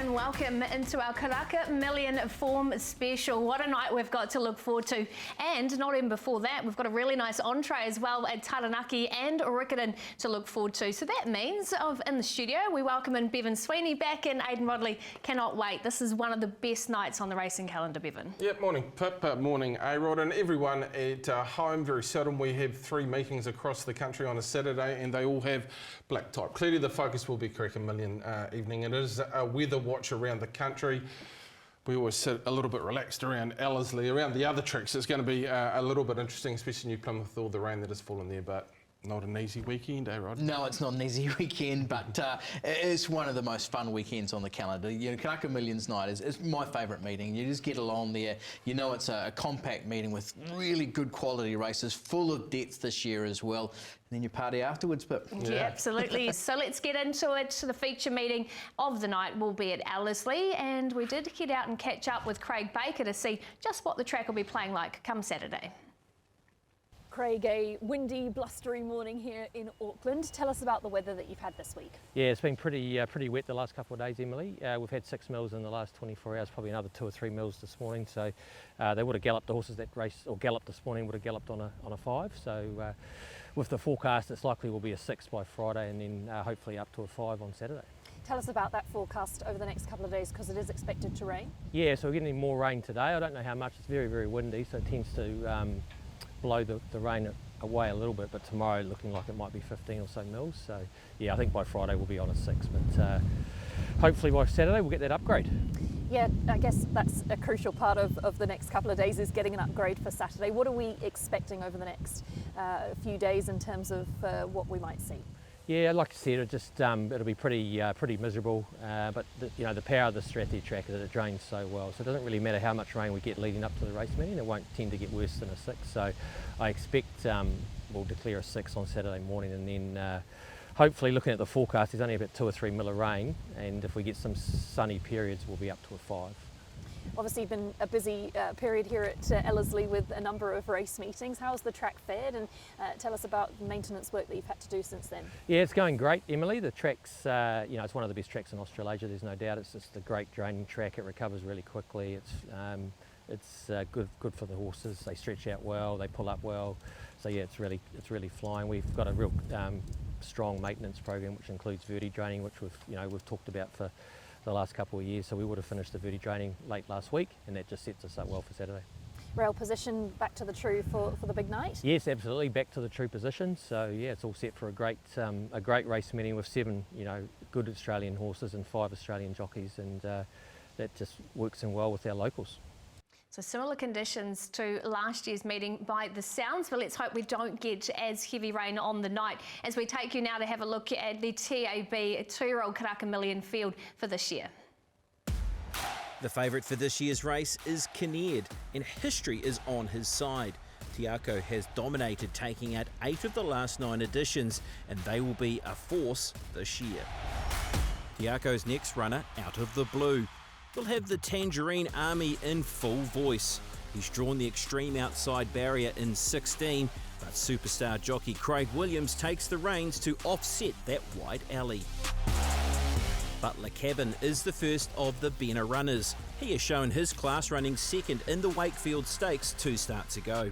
and welcome into our Karaka Million Form Special. What a night we've got to look forward to. And not even before that, we've got a really nice entree as well at Taranaki and Riccarton to look forward to. So that means in the studio, we welcome in Bevan Sweeney back and Aidan Rodley. Cannot wait. This is one of the best nights on the racing calendar, Bevan. Yep, morning Pip, morning A-Rod, and everyone at home. Very seldom we have 3 meetings across the country on a Saturday and they all have black type. Clearly the focus will be Karaka Million evening. It is a weather watch around the country. We always sit a little bit relaxed around Ellerslie. Around the other tracks it's going to be a little bit interesting, especially New Plymouth with all the rain that has fallen there, but not an easy weekend, eh, Rod? No, it's not an easy weekend, but it's one of the most fun weekends on the calendar. You know, Karaka Millions night is my favourite meeting. You just get along there. You know, it's a compact meeting with really good quality races, full of depth this year as well. And then you party afterwards, but yeah, absolutely. So let's get into it. The feature meeting of the night will be at Ellerslie, and we did get out and catch up with Craig Baker to see just what the track will be playing like come Saturday. Craig, a windy, blustery morning here in Auckland. Tell us about the weather that you've had this week. Yeah, it's been pretty wet the last couple of days, Emily. We've had 6 mils in the last 24 hours, probably another 2 or 3 mils this morning. So they would have galloped, the horses that raced or galloped this morning would have galloped on a 5. So with the forecast, it's likely will be a 6 by Friday, and then hopefully up to a 5 on Saturday. Tell us about that forecast over the next couple of days, because it is expected to rain. Yeah, so we're getting more rain today. I don't know how much. It's very, very windy, so it tends to blow the rain away a little bit, but tomorrow looking like it might be 15 or so mils. So yeah, I think by Friday we'll be on a 6, but hopefully by Saturday we'll get that upgrade. Yeah, I guess that's a crucial part of the next couple of days, is getting an upgrade for Saturday. What are we expecting over the next few days in terms of what we might see? Yeah, like I said, it'll be pretty miserable, but the power of the Strathie track is that it drains so well, so it doesn't really matter how much rain we get leading up to the race meeting. It won't tend to get worse than a 6, so I expect we'll declare a 6 on Saturday morning, and then hopefully, looking at the forecast, there's only about 2 or 3 mil of rain, and if we get some sunny periods, we'll be up to a 5. Obviously been a busy period here at Ellerslie with a number of race meetings. How's the track fared, and tell us about the maintenance work that you've had to do since then? Yeah, it's going great, Emily. The track's, it's one of the best tracks in Australasia, there's no doubt. It's just a great draining track. It recovers really quickly. It's good for the horses. They stretch out well, they pull up well. So yeah, it's really flying. We've got a real strong maintenance program which includes verti draining, which we've talked about for the last couple of years. So we would have finished the verti draining late last week, and that just sets us up well for Saturday. Rail position back to the true for the big night? Yes, absolutely, back to the true position. So yeah, it's all set for a great race meeting with 7 good Australian horses and 5 Australian jockeys, and that just works in well with our locals. So similar conditions to last year's meeting by the sounds, but let's hope we don't get as heavy rain on the night, as we take you now to have a look at the TAB 2-year-old Karaka Million field for this year. The favourite for this year's race is Kinneard, and history is on his side. Tiako has dominated, taking out 8 of the last 9 editions, and they will be a force this year. Tiako's next runner, Out of the Blue, will have the Tangerine Army in full voice. He's drawn the extreme outside barrier in 16, but superstar jockey Craig Williams takes the reins to offset that wide alley. Butler Cabin is the first of the Benner runners. He has shown his class, running second in the Wakefield Stakes 2 starts ago.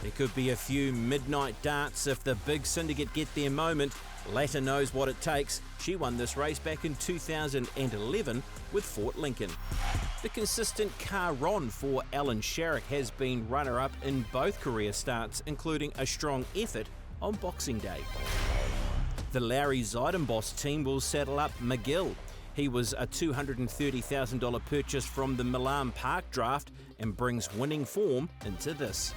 There could be a few midnight darts if the big syndicate get their moment. Latta knows what it takes. She won this race back in 2011 with Fort Lincoln. The consistent Caron for Alan Sharrock has been runner-up in both career starts, including a strong effort on Boxing Day. The Larry Zeidenbos team will saddle up McGill. He was a $230,000 purchase from the Milan Park draft and brings winning form into this.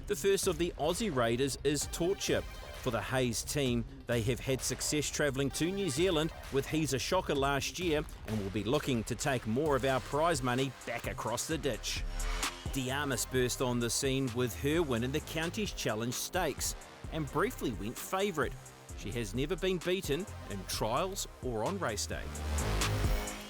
The first of the Aussie Raiders is Torture. For the Hayes team, they have had success travelling to New Zealand with He's a Shocker last year, and will be looking to take more of our prize money back across the ditch. Diarmas burst on the scene with her win in the Counties Challenge Stakes, and briefly went favourite. She has never been beaten in trials or on race day.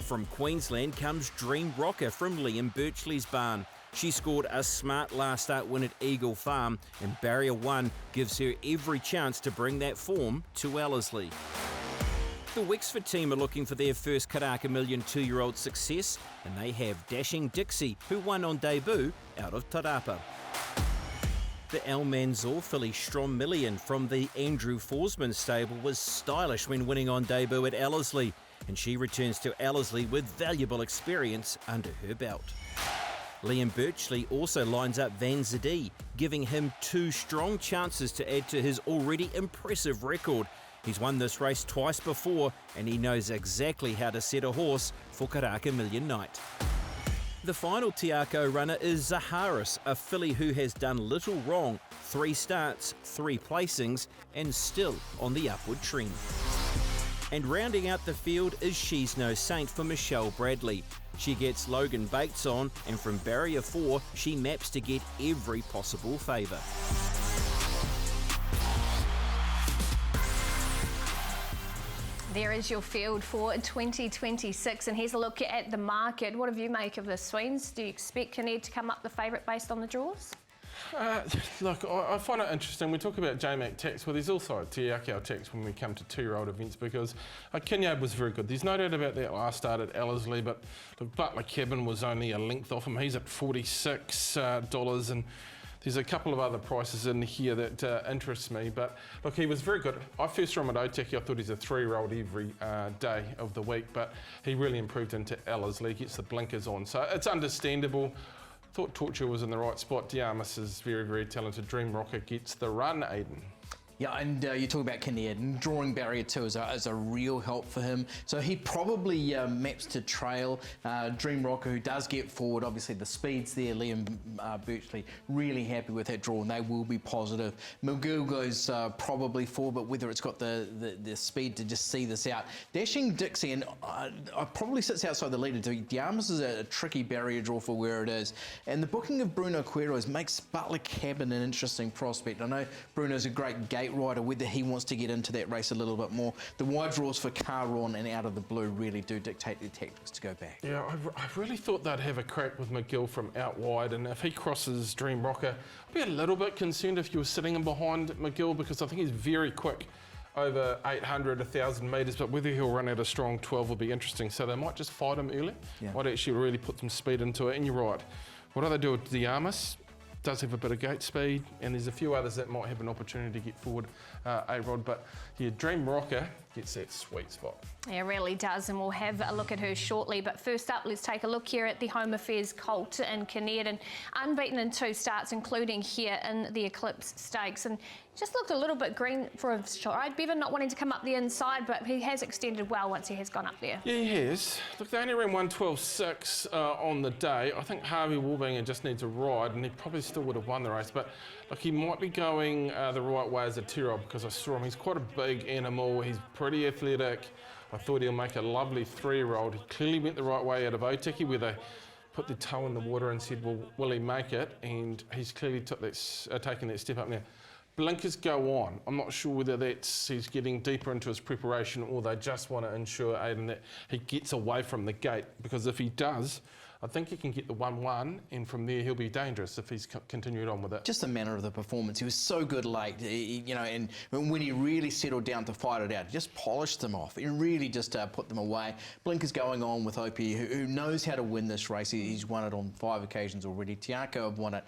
From Queensland comes Dream Rocker from Liam Birchley's barn. She scored a smart last start win at Eagle Farm, and Barrier 1 gives her every chance to bring that form to Ellerslie. The Wexford team are looking for their first Karaka Million 2-year-old success, and they have Dashing Dixie, who won on debut out of Tarapa. The Al Manzoor filly Strom Million from the Andrew Forsman stable was stylish when winning on debut at Ellerslie, and she returns to Ellerslie with valuable experience under her belt. Liam Birchley also lines up Van Zadie, giving him 2 strong chances to add to his already impressive record. He's won this race twice before, and he knows exactly how to set a horse for Karaka Million night. The final Te Akau runner is Zaharis, a filly who has done little wrong. 3 starts, 3 placings, and still on the upward trend. And rounding out the field is She's No Saint for Michelle Bradley. She gets Logan Bates on, and from barrier 4, she maps to get every possible favour. There is your field for 2026, and here's a look at the market. What do you make of the Sweens? Do you expect Kinnear to come up the favourite based on the draws? Look, I find it interesting. We talk about JMac tax. Well, there's also a Te Akau tax when we come to 2-year-old events, because Kinnear was very good. There's no doubt about that last start at Ellerslie, but look, Butler Cabin was only a length off him. He's at $46, and there's a couple of other prices in here that interest me, but look, he was very good. I first saw him at Otaki. I thought he's a 3-year-old every day of the week, but he really improved into Ellerslie. He gets the blinkers on, so it's understandable. Thought Torture was in the right spot. Diarmas is very, very talented. Dream Rocker gets the run, Aidan. Yeah, and you talk about Kinnear, drawing barrier 2 is a real help for him. So he probably maps to trail. Dream Rocker, who does get forward, obviously the speed's there. Liam Birchley really happy with that draw, and they will be positive. McGill goes probably forward, but whether it's got the speed to just see this out. Dashing Dixie, and probably sits outside the leader. Diarmas is a tricky barrier draw for where it is. And the booking of Bruno Quiros makes Butler Cabin an interesting prospect. I know Bruno's a great gate rider, whether he wants to get into that race a little bit more. The wide draws for Caron and Out of the Blue really do dictate their tactics to go back. Yeah, I really thought they'd have a crack with McGill from out wide, and if he crosses Dream Rocker, I'd be a little bit concerned if you were sitting in behind McGill, because I think he's very quick over 800, 1,000 metres, but whether he'll run at a strong 12 will be interesting. So they might just fight him early. Yeah. Might actually really put some speed into it, and you're right. What do they do with Diarmas? Does have a bit of gate speed, and there's a few others that might have an opportunity to get forward, A-Rod, but yeah, Dream Rocker gets that sweet spot. Yeah, it really does, and we'll have a look at her shortly. But first up, let's take a look here at the Home Affairs Colt in Kinnear, and unbeaten in 2 starts, including here in the Eclipse Stakes. And just looked a little bit green for a stride. Bevan not wanting to come up the inside, but he has extended well once he has gone up there. Yeah, he has. Look, they only ran 112.6 on the day. I think Harvey Warbanger just needs a ride, and he probably still would have won the race. But look, he might be going the right way as a 2-year-old, because I saw him. He's quite a big animal. He's pretty athletic. I thought he'll make a lovely 3-year-old. He clearly went the right way out of Otaki, where they put their toe in the water and said, well, will he make it? And he's clearly taken that step up now. Blinkers go on. I'm not sure whether that's he's getting deeper into his preparation, or they just want to ensure, Aidan, that he gets away from the gate, because if he does, I think he can get the 1-1, and from there he'll be dangerous if he's continued on with it. Just the manner of the performance. He was so good late, you know, and when he really settled down to fight it out, he just polished them off and really just put them away. Blinkers going on with Opie, who knows how to win this race. He's won it on 5 occasions already. Te Akau have won it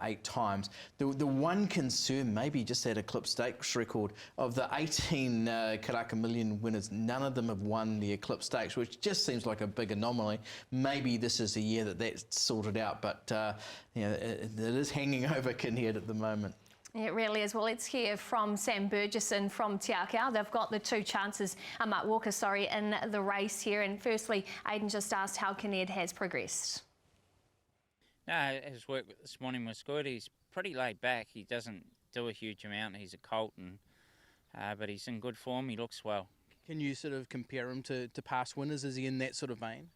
8 times. The one concern, maybe just that Eclipse Stakes record of the 18 Karaka Million winners, none of them have won the Eclipse Stakes, which just seems like a big anomaly. Maybe this is a year that's sorted out, but you know, it is hanging over Kinnear at the moment. It really is. Well, let's hear from Sam Burgesson from Te Akau. They've got the 2 chances, Mark Walker, sorry, in the race here. And firstly, Aidan just asked how Kinnear has progressed. No, his work this morning was good. He's pretty laid back. He doesn't do a huge amount. He's a colt, and but he's in good form. He looks well. Can you sort of compare him to past winners? Is he in that sort of vein?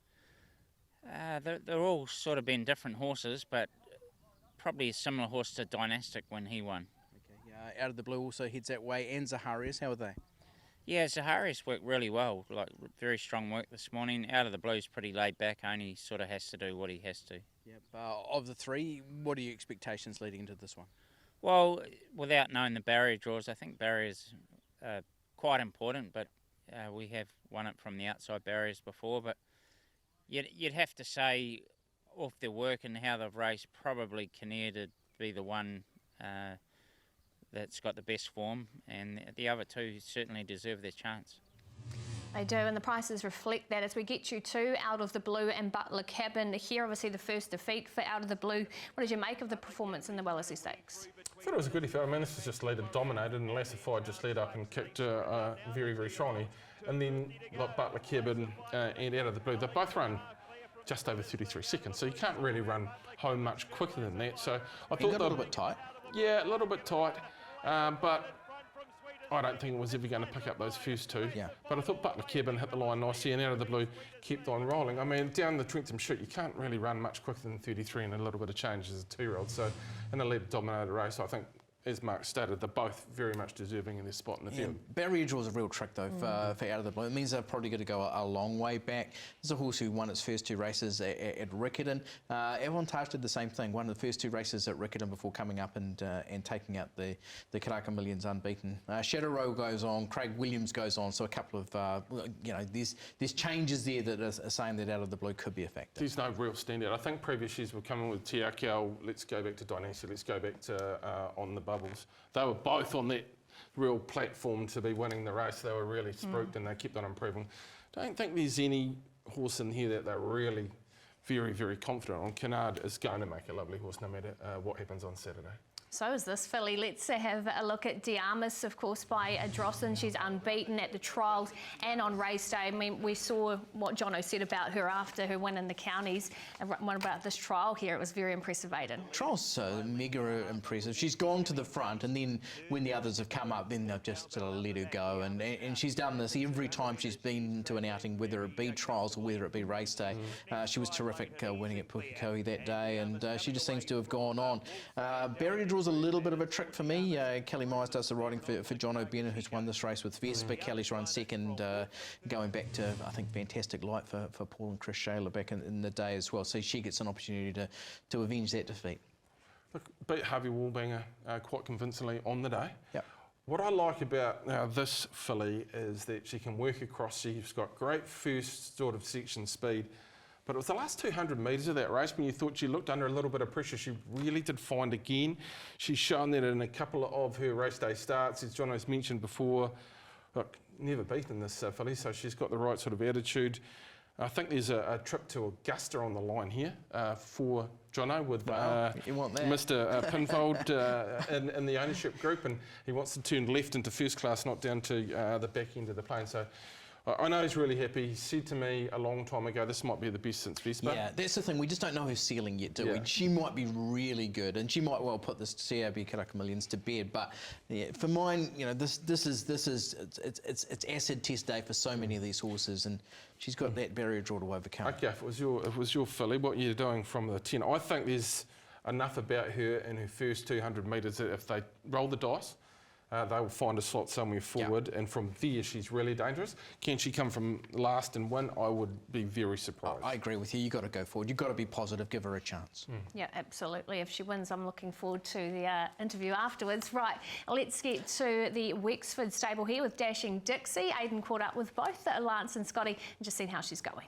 They're all sort of been different horses, but probably a similar horse to Dynastic when he won. Okay, yeah. Out of the Blue also heads that way, and Zaharias, how are they? Yeah, Zaharias worked really well, like very strong work this morning. Out of the Blue's pretty laid back, only sort of has to do what he has to. Yep. Of the 3, what are your expectations leading into this one? Well, without knowing the barrier draws, I think barriers are quite important, but We have won it from the outside barriers before, but you'd have to say, off their work and how they've raced, probably Kinnear to be the one that's got the best form, and the other two certainly deserve their chance. They do, and the prices reflect that as we get you to Out of the Blue and Butler Cabin. Here, obviously, the first defeat for Out of the Blue. What did you make of the performance in the Ellerslie Stakes? I thought it was a good effort. I mean, this is just leader dominated, and Lassify just led up and kicked very, very strongly. And then like Butler Cabin and Out of the Blue, they both run just over 33 seconds, so you can't really run home much quicker than that. So I thought a little bit tight. Yeah, a little bit tight, but I don't think it was ever going to pick up those first two. Yeah. But I thought Butler Cabin hit the line nicely, and Out of the Blue kept on rolling. I mean, down the Trentham Chute, you can't really run much quicker than 33 and a little bit of change as a two-year-old. So in a leader-dominated race, I think, as Mark stated, they're both very much deserving in their spot in the field. Barrier draw is a real trick, though, for Out of the Blue. It means they're probably going to go a long way back. There's a horse who won its first two races at Riccarton. Avantage did the same thing, won the first two races at Riccarton before coming up and taking out the Karaka Millions unbeaten. Shadow Row goes on, Craig Williams goes on, so a couple of, there's changes there that are saying that Out of the Blue could be a factor. There's no real standout. I think previous years were coming with Tiakau, let's go back to Dynasty, let's go back to On the Bubbles. They were both on that real platform to be winning the race. They were really spruiked and they kept on improving. Don't think there's any horse in here that they're really very, very confident on. Kennard is going to make a lovely horse no matter what happens on Saturday. So is this filly. Let's have a look at Diarmas, of course, by Drossen. She's unbeaten at the trials and on race day. I mean, we saw what Jono said about her after her win in the counties. And what about this trial here? It was very impressive, Aidan. Trial's mega impressive. She's gone to the front, and then when the others have come up, then they've just sort of let her go. And she's done this every time she's been to an outing, whether it be trials or whether it be race day. She was terrific winning at Pukekohe that day, and she just seems to have gone on. Barrier draw was a little bit of a trick for me. Kelly Myers does the riding for John O'Bennett, who's won this race with Vespa. Kelly's run second, going back to, I think, fantastic light for Paul and Chris Shaler back in the day as well. So she gets an opportunity to avenge that defeat. Look, beat Harvey Wallbanger quite convincingly on the day. Yep. What I like about this filly is that she can work across. She's got great first sort of section speed. But it was the last 200 metres of that race when you thought she looked under a little bit of pressure. She really did find again. She's shown that in a couple of her race day starts, as John has mentioned before. Look, never beaten this filly, so she's got the right sort of attitude. I think there's a trip to Augusta on the line here for Jono with Mr. Pinfold in the ownership group, and he wants to turn left into first class, not down to the back end of the plane. So I know he's really happy. He said to me a long time ago, this might be the best since Vespa. Yeah, that's the thing. We just don't know her ceiling yet, do we? She might be really good, and she might well put this CRB Karaka Millions to bed. But yeah, for mine, this is it's acid test day for so many of these horses, and she's got that barrier draw to overcome. Okay, if it was your filly, what you're doing from the 10, I think there's enough about her in her first 200 metres that if they roll the dice, they will find a slot somewhere forward, and from there she's really dangerous. Can she come from last and win? I would be very surprised. I agree with you. You've got to go forward. You've got to be positive. Give her a chance. Yeah, absolutely. If she wins, I'm looking forward to the interview afterwards. Right, let's get to the Wexford stable here with Dashing Dixie. Aidan caught up with both Lance and Scotty and just seen how she's going.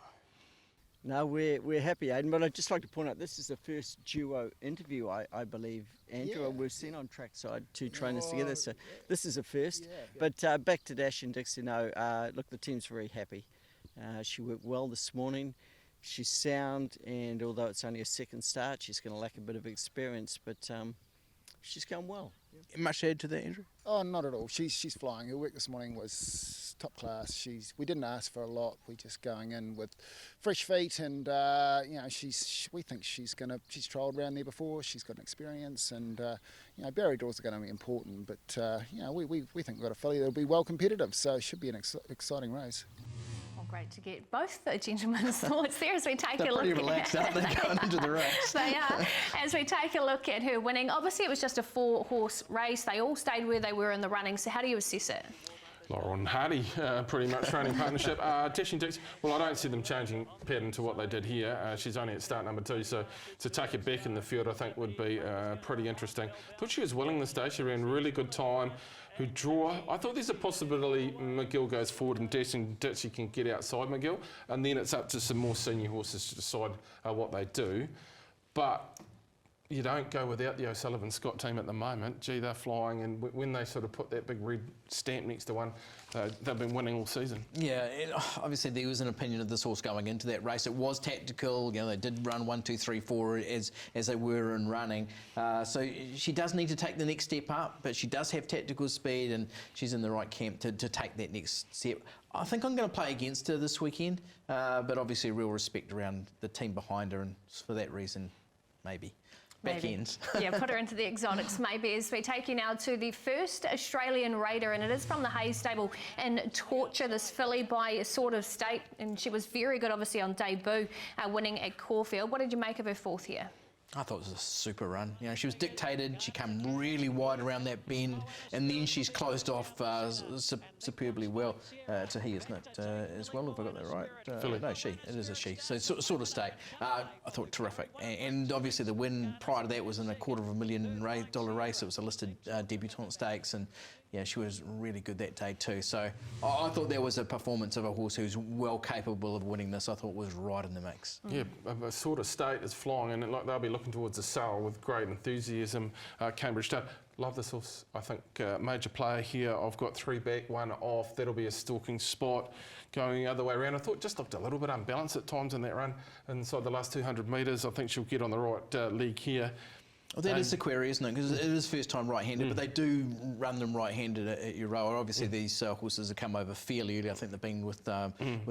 No, we're happy, Aidan, but I'd just like to point out this is the first duo interview, I believe, Andrew. We've seen on trackside two trainers together, so this is a first. But back to Dash and Dixie, look, the team's very happy. She worked well this morning. She's sound, and although it's only a second start, she's going to lack a bit of experience, but she's going well. Much to add to that, Andrew? Oh, not at all. She's flying. Her work this morning was top class. We didn't ask for a lot. We're just going in with fresh feet, and we think she's trialled around there before. She's got an experience, and barrier draws are going to be important. But we think we've got a filly that'll be well competitive, so it should be an exciting race. Great to get both the gentlemen's thoughts there as we take a look. They're pretty relaxed, aren't they, going into the race? They are. As we take a look at her winning, obviously it was just a 4-horse race. They all stayed where they were in the running. So how do you assess it? Laurel and Hardy, pretty much running partnership. Dashing Dixie, well, I don't see them changing pattern to what they did here. She's only at start number 2, so to take it back in the field, I think would be pretty interesting. Thought she was willing this day. She ran really good time. who draw. I thought there's a possibility McGill goes forward and Ditchy can get outside McGill, and then it's up to some more senior horses to decide what they do. But you don't go without the O'Sullivan Scott team at the moment. Gee, they're flying, and when they sort of put that big red stamp next to one, they've been winning all season. Yeah, obviously there was an opinion of this horse going into that race. It was tactical. You know, they did run 1, 2, 3, 4 as they were in running. So she does need to take the next step up, but she does have tactical speed, and she's in the right camp to take that next step. I think I'm going to play against her this weekend, but obviously real respect around the team behind her, and for that reason, maybe. Back ends. Yeah, put her into the exotics maybe, as we take you now to the first Australian Raider, and it is from the Hayes stable in Torture, this filly by Sort of State, and she was very good obviously on debut, winning at Caulfield. What did you make of her fourth here? I thought it was a super run. You know, she was dictated, she came really wide around that bend, and then she's closed off superbly well. It's a he, isn't it, as well, if I got that right? No, she. It is a she. So Sort of State. I thought terrific. And obviously the win prior to that was in a $250,000 race. It was a listed debutante stakes, and yeah, she was really good that day too. So I thought there was a performance of a horse who's well capable of winning this. I thought was right in the mix. Yeah, a Sort of State is flying, and like they'll be looking towards the sale with great enthusiasm. Cambridge State. Love this horse. I think major player here. I've got 3 back, 1 off. That'll be a stalking spot going the other way around. I thought just looked a little bit unbalanced at times in that run inside the last 200 metres. I think she'll get on the right leg here. Well, that is the query, isn't it? Because it is first time right-handed, but they do run them right-handed at Euroa. Obviously, these horses have come over fairly early. I think they've been with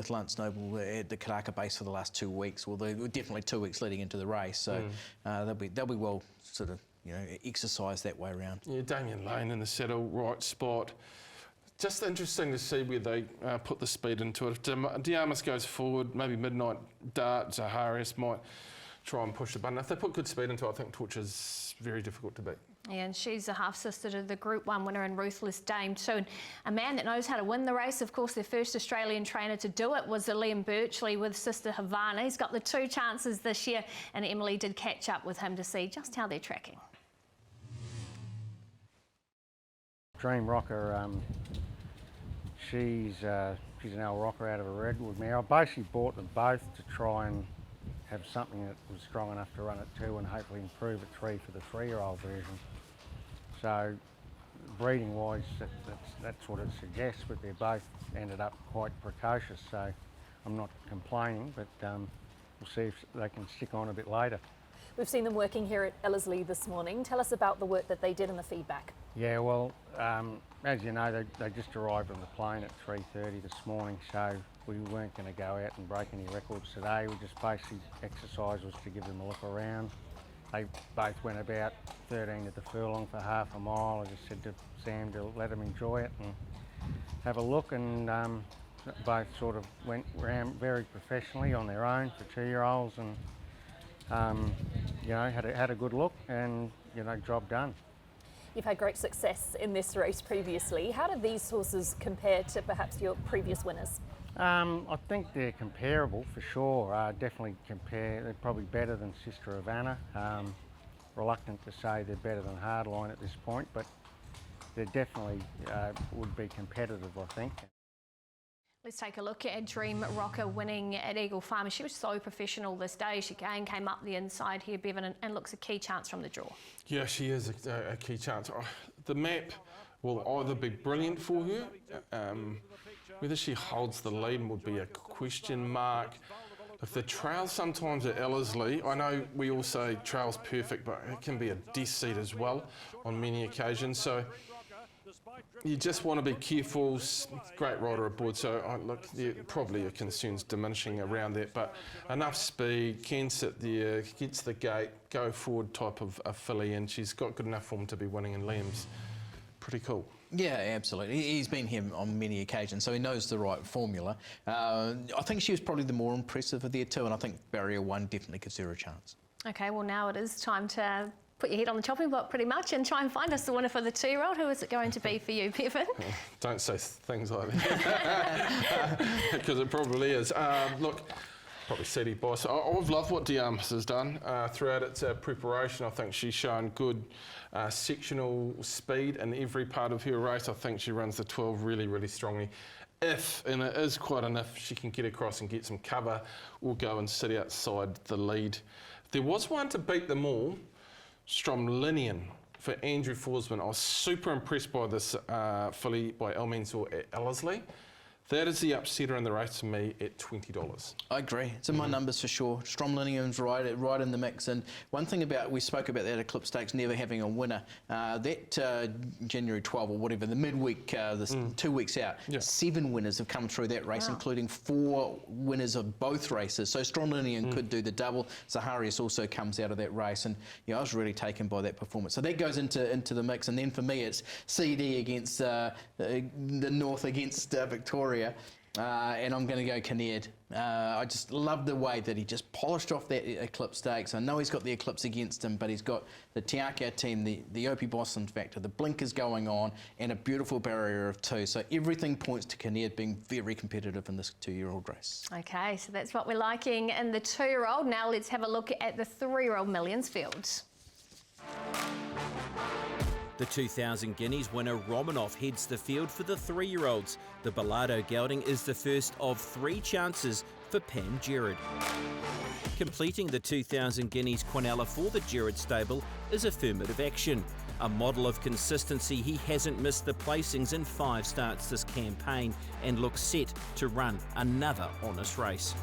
Lance Noble at the Karaka base for the last 2 weeks. Well, they were definitely 2 weeks leading into the race, so they'll be well sort of exercised that way around. Yeah, Damien Lane in the saddle, right spot. Just interesting to see where they put the speed into it. If Diarmas goes forward, maybe Midnight Dart, Zaharias might try and push the button. If they put good speed into it, I think Torture's very difficult to beat. Yeah, and she's a half-sister to the Group 1 winner in Ruthless Dame too. And a man that knows how to win the race. Of course, their first Australian trainer to do it was Liam Birchley with sister Havana. He's got the 2 chances this year, and Emily did catch up with him to see just how they're tracking. Dream Rocker, she's an L Rocker out of a Redwood mare. I basically bought them both to try and have something that was strong enough to run at 2 and hopefully improve at 3 for the 3-year-old version. So breeding wise, that's what it suggests, but they're both ended up quite precocious, so I'm not complaining, but we'll see if they can stick on a bit later. We've seen them working here at Ellerslie this morning. Tell us about the work that they did and the feedback. Yeah, well, as you know, they just arrived on the plane at 3:30 this morning, so we weren't going to go out and break any records today. We just basically, exercise was to give them a look around. They both went about 13 at the furlong for half a mile. I just said to Sam to let them enjoy it and have a look, and both sort of went around very professionally on their own for 2-year-olds, and had a good look, and job done. You've had great success in this race previously. How do these horses compare to perhaps your previous winners? I think they're comparable for sure. Definitely they're probably better than Sister Havana. Reluctant to say they're better than Hardline at this point, but they definitely would be competitive, I think. Let's take a look at Dream Rocker winning at Eagle Farm. She was so professional this day. She again came up the inside here, Bevan, and looks a key chance from the draw. Yeah, she is a key chance. The map will either be brilliant for her. Whether she holds the lead would be a question mark. If the trail sometimes at Ellerslie, I know we all say trail's perfect, but it can be a death seat as well on many occasions. So you just want to be careful. Great rider aboard, so probably your concerns diminishing around that, but enough speed, can sit there, gets the gate, go forward type of a filly, and she's got good enough form to be winning in Liam's. Pretty cool. Yeah, absolutely. He's been here on many occasions, so he knows the right formula. I think she was probably the more impressive of the two, and I think Barrier 1 definitely gives her a chance. Okay, well now it is time to put your head on the chopping block pretty much and try and find us the winner for the 2-year-old. Who is it going to be for you, Bevan? Don't say things like that, because it probably is. Look, Probably City Boss. I've loved what Diarmas has done throughout its preparation. I think she's shown good sectional speed in every part of her race. I think she runs the 12 really, really strongly. If, and it is quite an if, she can get across and get some cover, we'll go and sit outside the lead. There was one to beat them all, Stromlinian for Andrew Forsman. I was super impressed by this filly by El Mansour at Ellerslie. That is the upsetter in the race to me at $20. I agree. It's in my numbers for sure. Stromlinian's right in the mix. And one thing about, we spoke about that Eclipse Stakes never having a winner. That January 12 or whatever, the midweek, 2 weeks out, 7 winners have come through that race, including 4 winners of both races. So Stromlinian could do the double. Zaharias also comes out of that race. And I was really taken by that performance. So that goes into the mix. And then for me, it's CD against the North against Victoria. And I'm going to go Kinnaird. I just love the way that he just polished off that Eclipse Stakes. I know he's got the Eclipse against him, but he's got the Te Akau team, the Opie Boston factor, the blinkers going on, and a beautiful barrier of 2. So everything points to Kinnaird being very competitive in this 2-year-old race. Okay, so that's what we're liking in the 2-year-old. Now let's have a look at the 3-year-old Millions field. The 2,000 guineas winner Romanoff heads the field for the 3-year-olds. The Bellardo gelding is the first of 3 chances for Pam Gerard. Completing the 2,000 guineas quinella for the Gerard stable is Affirmative Action. A model of consistency, he hasn't missed the placings in 5 starts this campaign and looks set to run another honest race.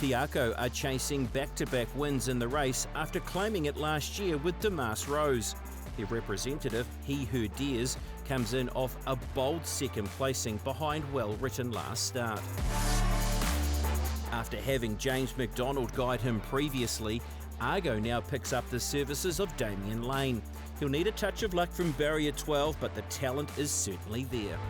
Te Akau are chasing back-to-back wins in the race after claiming it last year with Damas Rose. Their representative, He Who Dares, comes in off a bold second placing behind Well Written last start. After having James McDonald guide him previously, Argo now picks up the services of Damien Lane. He'll need a touch of luck from barrier 12, but the talent is certainly there.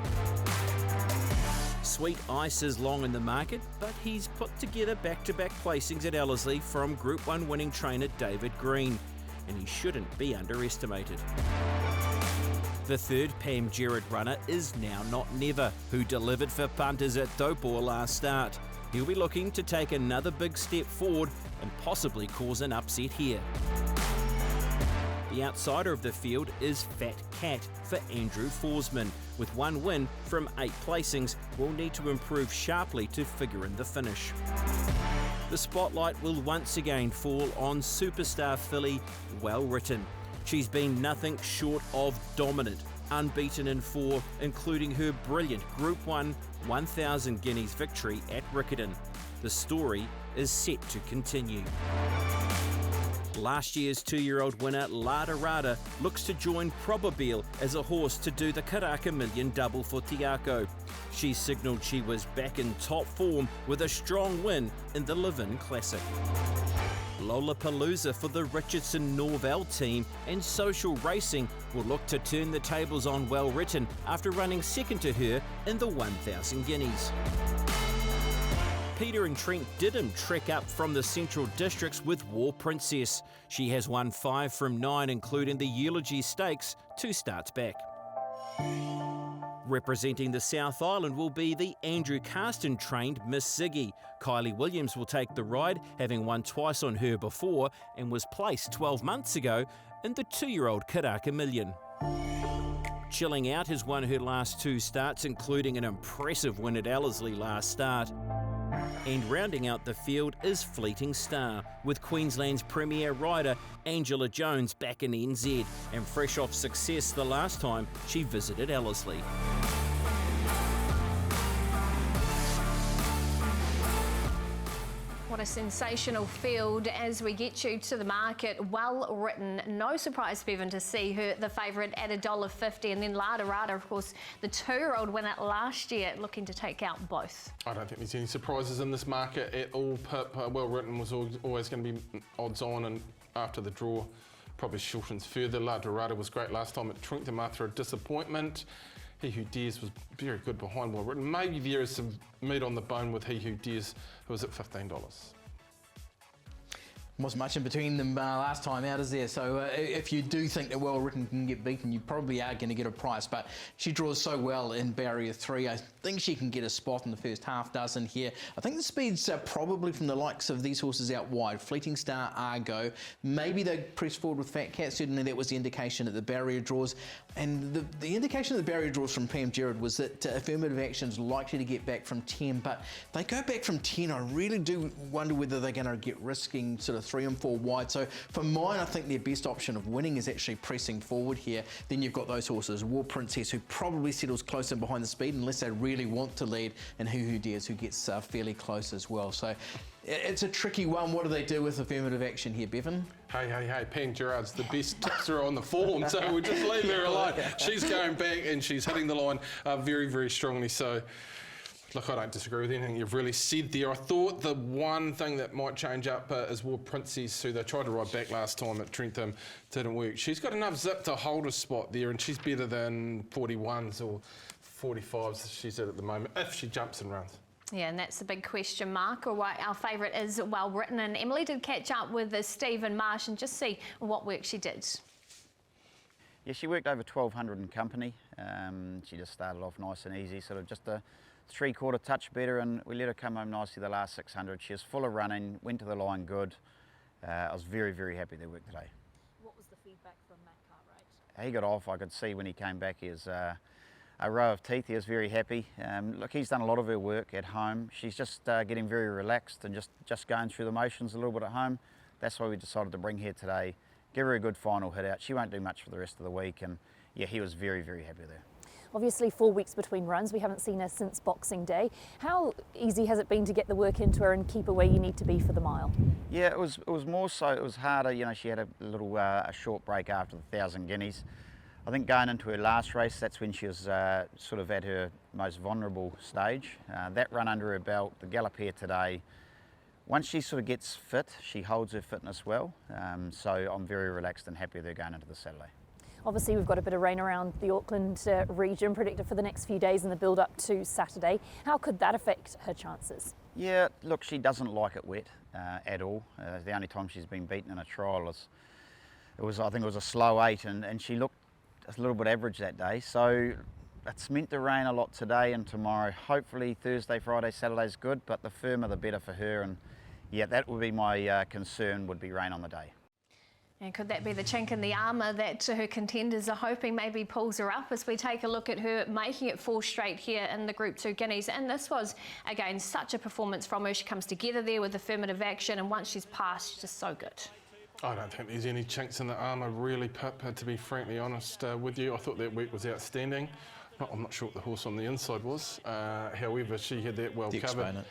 Sweet Ice is long in the market, but he's put together back-to-back placings at Ellerslie from Group 1 winning trainer David Green, and he shouldn't be underestimated. The third Pam Gerard runner is Now Not Never, who delivered for punters at Taupo last start. He'll be looking to take another big step forward and possibly cause an upset here. The outsider of the field is Fat Cat for Andrew Forsman. With 1 win from 8 placings, will need to improve sharply to figure in the finish. The spotlight will once again fall on superstar filly Well Written. She's been nothing short of dominant, unbeaten in 4, including her brilliant Group 1 1,000 guineas victory at Riccarton. The story is set to continue. Last year's 2-year-old winner Lada Rada looks to join Probabile as a horse to do the Karaka Million double for Te Akau. She signalled she was back in top form with a strong win in the Levin Classic. Lollapalooza for the Richardson Norvell team and Social Racing will look to turn the tables on Well Written after running second to her in the 1,000 guineas. Peter and Trent Didham trek up from the Central Districts with War Princess. She has won 5 from 9, including the Eulogy Stakes 2 starts back. Representing the South Island will be the Andrew Carston-trained Miss Ziggy. Kylie Williams will take the ride, having won twice on her before and was placed 12 months ago in the 2-year-old Karaka Million. Chilling Out has won her last 2 starts, including an impressive win at Ellerslie last start. And rounding out the field is Fleeting Star, with Queensland's premier rider Angela Jones back in NZ, and fresh off success the last time she visited Ellerslie. What a sensational field as we get you to the market. Well Written. No surprise, Bevan, to see her, the favourite, at $1.50. And then Lada Rada, of course, the 2-year-old winner last year, looking to take out both. I don't think there's any surprises in this market at all. Well Written was always going to be odds on, and after the draw, probably shortens further. Lada Rada was great last time at Trinkum after a disappointment. He Who Dares was very good behind Well Written. Maybe there is some meat on the bone with He Who Dares, who was at $15. Wasn't much in between them last time out, is there? So if you do think that Well Written can get beaten, you probably are going to get a price. But she draws so well in barrier 3. I think she can get a spot in the first half dozen here. I think the speed's probably from the likes of these horses out wide. Fleeting Star, Argo. Maybe they press forward with Fat Cat. Certainly that was the indication at the barrier draws. And the indication of the barrier draws from Pam Gerard was that Affirmative Action's likely to get back from 10. But if they go back from 10, I really do wonder whether they're going to get risking sort of 3 and 4 wide. So for mine, I think their best option of winning is actually pressing forward here. Then you've got those horses, War Princess, who probably settles close in behind the speed unless they really want to lead, and Who Dares, who gets fairly close as well. So it's a tricky one. What do they do with Affirmative Action here, Bevan? Hey, Pam Gerard's the best tipster on the form, so we'll just leave her alone. She's going back and she's hitting the line very, very strongly. So, look, I don't disagree with anything you've really said there. I thought the one thing that might change up is War Princess, who they tried to ride back last time at Trentham, didn't work. She's got enough zip to hold a spot there, and she's better than 41s or 45s she's at the moment, if she jumps and runs. Yeah, and that's the big question mark. All right, our favourite is Well Written, and Emily did catch up with Stephen Marsh and just see what work she did. Yeah, she worked over 1,200 in company. She just started off nice and easy, sort of just a 3/4 touch better, and we let her come home nicely the last 600. She was full of running, went to the line good. I was very, very happy with their work today. What was the feedback from Matt Cartwright? He got off. I could see when he came back, he was a row of teeth. He was very happy. Look, he's done a lot of her work at home. She's just getting very relaxed and just going through the motions a little bit at home. That's why we decided to bring her today, give her a good final hit out. She won't do much for the rest of the week, and yeah, he was very, very happy with her. Obviously 4 weeks between runs. We haven't seen her since Boxing Day. How easy has it been to get the work into her and keep her where you need to be for the mile? Yeah, it was more so. It was harder. You know, she had a little a short break after the 1,000 guineas. I think going into her last race, that's when she was sort of at her most vulnerable stage. That run under her belt, the gallop here today, once she sort of gets fit, she holds her fitness well. So I'm very relaxed and happy with her going into the Saturday. Obviously we've got a bit of rain around the Auckland region predicted for the next few days in the build up to Saturday. How could that affect her chances? Yeah, look, she doesn't like it wet at all. The only time she's been beaten in a trial was I think it was a slow 8, and she looked a little bit average that day. So it's meant to rain a lot today and tomorrow. Hopefully Thursday, Friday, Saturday's good, but the firmer the better for her. And yeah, that would be my concern, would be rain on the day. And could that be the chink in the armour that her contenders are hoping maybe pulls her up as we take a look at her making it 4 straight here in the Group 2 Guineas? And this was, again, such a performance from her. She comes together there with Affirmative Action, and once she's passed, she's just so good. I don't think there's any chinks in the armour really, Pip, to be frankly honest with you. I thought that work was outstanding. I'm not sure what the horse on the inside was. However, she had that well covered.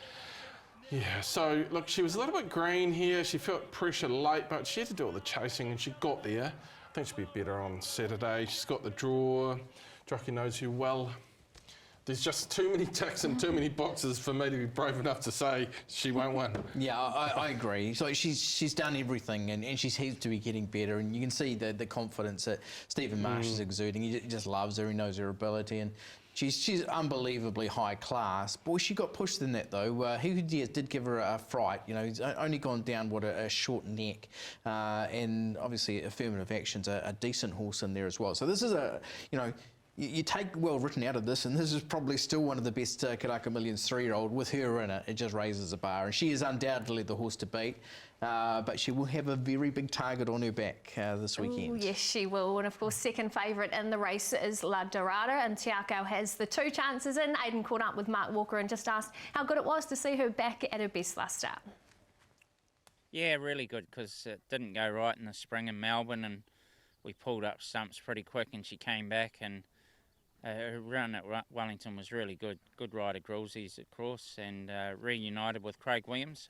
Yeah, so look, she was a little bit green here. She felt pressure late, but she had to do all the chasing and she got there. I think she'll be better on Saturday. She's got the draw. Jockey knows her well. There's just too many ticks and too many boxes for me to be brave enough to say she won't win. Yeah, I agree. So she's done everything, and she seems to be getting better, and you can see the confidence that Stephen Marsh is exuding. He just loves her. He knows her ability, and she's unbelievably high class. Boy, she got pushed in that though. He did give her a fright. You know, he's only gone down a short neck, and obviously Affirmative Action's a decent horse in there as well. So this is you take Well Written out of this, and this is probably still one of the best Karaka Millions 3-year-old. With her in it, it just raises the bar, and she is undoubtedly the horse to beat. But she will have a very big target on her back this weekend. Ooh, yes, she will. And of course, second favourite in the race is La Dorada, and Tiako has the 2 chances in. Aidan caught up with Mark Walker and just asked how good it was to see her back at her best last start. Yeah, really good, because it didn't go right in the spring in Melbourne, and we pulled up stumps pretty quick, and she came back, and her run at Wellington was really good. Good rider, Grillsies at Cross, and reunited with Craig Williams.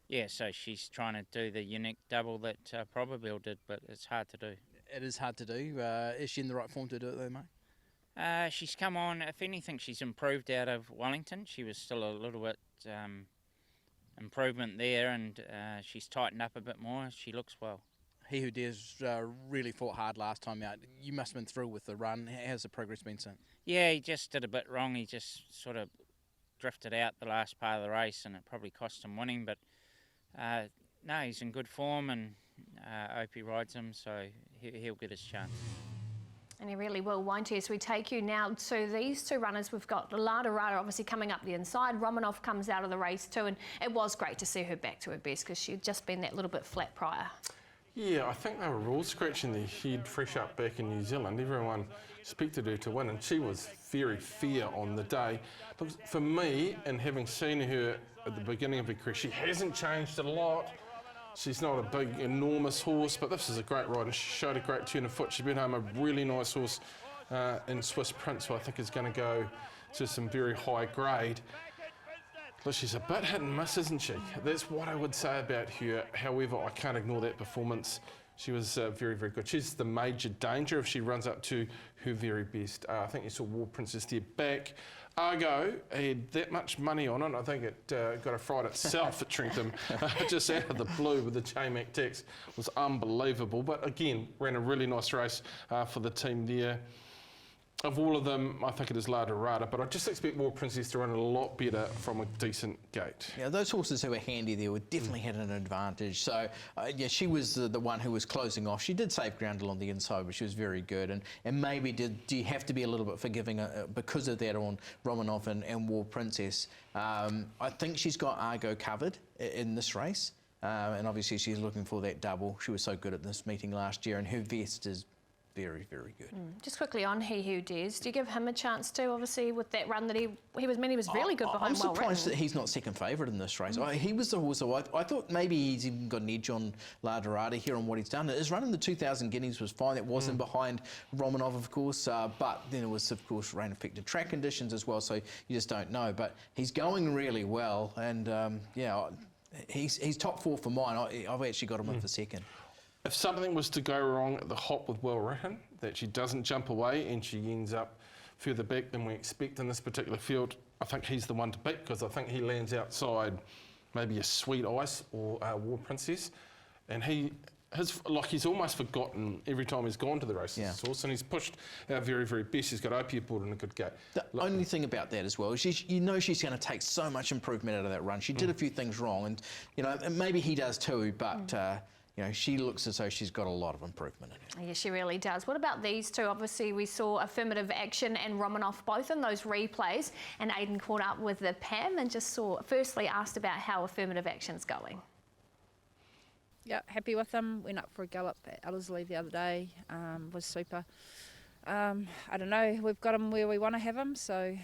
Yeah, so she's trying to do the unique double that Probably did, but it's hard to do. It is hard to do. Is she in the right form to do it though, mate? She's come on. If anything, she's improved out of Wellington. She was still a little bit improvement there, and she's tightened up a bit more. She looks well. He Who Dares really fought hard last time out. You must have been thrilled with the run. How's the progress been since? Yeah, he just did a bit wrong. He just sort of drifted out the last part of the race, and it probably cost him winning. But no, he's in good form, and Opie rides him, so he'll get his chance. And he really will, won't he? As we take you now to these two runners, we've got Rada obviously coming up the inside. Romanov comes out of the race too, and it was great to see her back to her best because she'd just been that little bit flat prior. Yeah, I think they were all scratching their head fresh up back in New Zealand. Everyone expected her to win, and she was very fair on the day. Look, for me, and having seen her at the beginning of her career, she hasn't changed a lot. She's not a big, enormous horse, but this is a great ride, and she showed a great turn of foot. She been home a really nice horse in Swiss Prince, who I think is going to go to some very high grade. Look, she's a bit hit and miss, isn't she? That's what I would say about her. However, I can't ignore that performance. She was very, very good. She's the major danger if she runs up to her very best. I think you saw War Princess there back. Argo had that much money on it. I think it got a fright itself at Trentham, just out of the blue with the J-Mac tax. It was unbelievable. But again, ran a really nice race for the team there. Of all of them, I think it is Rada, but I just expect War Princess to run a lot better from a decent gate. Yeah, those horses who were handy there would definitely had an advantage. So, yeah, she was the one who was closing off. She did save ground along the inside, but she was very good. And maybe do you have to be a little bit forgiving because of that on Romanov and War Princess? I think she's got Argo covered in this race. And obviously she's looking for that double. She was so good at this meeting last year, and her vest is very, very good. Just quickly on He Who Dares, do you give him a chance to, obviously, with that run that he was really good behind. I'm surprised that he's not second favourite in this race. He was the horse, so I thought maybe he's even got an edge on Rada here on what he's done. His run in the 2000 Guineas was fine. That wasn't behind Romanov, of course, but then it was, of course, rain-affected track conditions as well, so you just don't know. But he's going really well, and yeah, he's top four for mine. I've actually got him in for second. If something was to go wrong at the hop with Well Written, that she doesn't jump away and she ends up further back than we expect in this particular field, I think he's the one to beat, because I think he lands outside maybe a Sweet Ice or War Princess, and he's almost forgotten every time he's gone to the races, this horse, and he's pushed our very, very best. He's got Opie aboard in a good gate. The only thing about that as well is she's going to take so much improvement out of that run. She did a few things wrong, and you know, maybe he does too, but you know, she looks as though she's got a lot of improvement in her. Yeah, she really does. What about these two? Obviously, we saw Affirmative Action and Romanov both in those replays, and Aidan caught up with the Pam and just firstly asked about how Affirmative Action's going. Yeah, happy with them. Went up for a gallop at Ellerslie the other day. Was super. I don't know, we've got him where we want to have him, so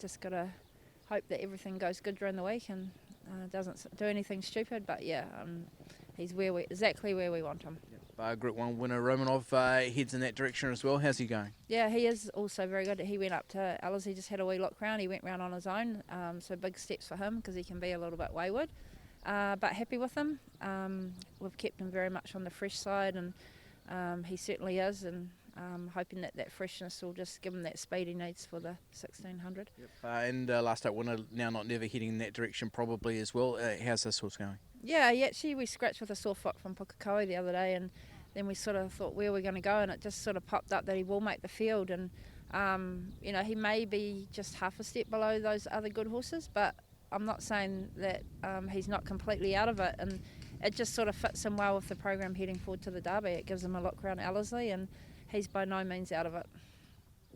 just got to hope that everything goes good during the week and doesn't do anything stupid, but yeah, he's exactly where we want him. Group 1 winner Romanov heads in that direction as well. How's he going? Yeah, he is also very good. He went up to Ellerslie, just had a wee look round. He went round on his own, so big steps for him because he can be a little bit wayward. But happy with him. We've kept him very much on the fresh side, and he certainly is, and hoping that freshness will just give him that speed he needs for the 1600. And last up winner, Now Not Never, heading in that direction probably as well. How's this horse going? Yeah, actually we scratched with a sore foot from Pukekohe the other day, and then we sort of thought where we're going to go, and it just sort of popped up that he will make the field, and you know, he may be just half a step below those other good horses, but I'm not saying that he's not completely out of it, and it just sort of fits him well with the program heading forward to the Derby. It gives him a look around Ellerslie, and he's by no means out of it.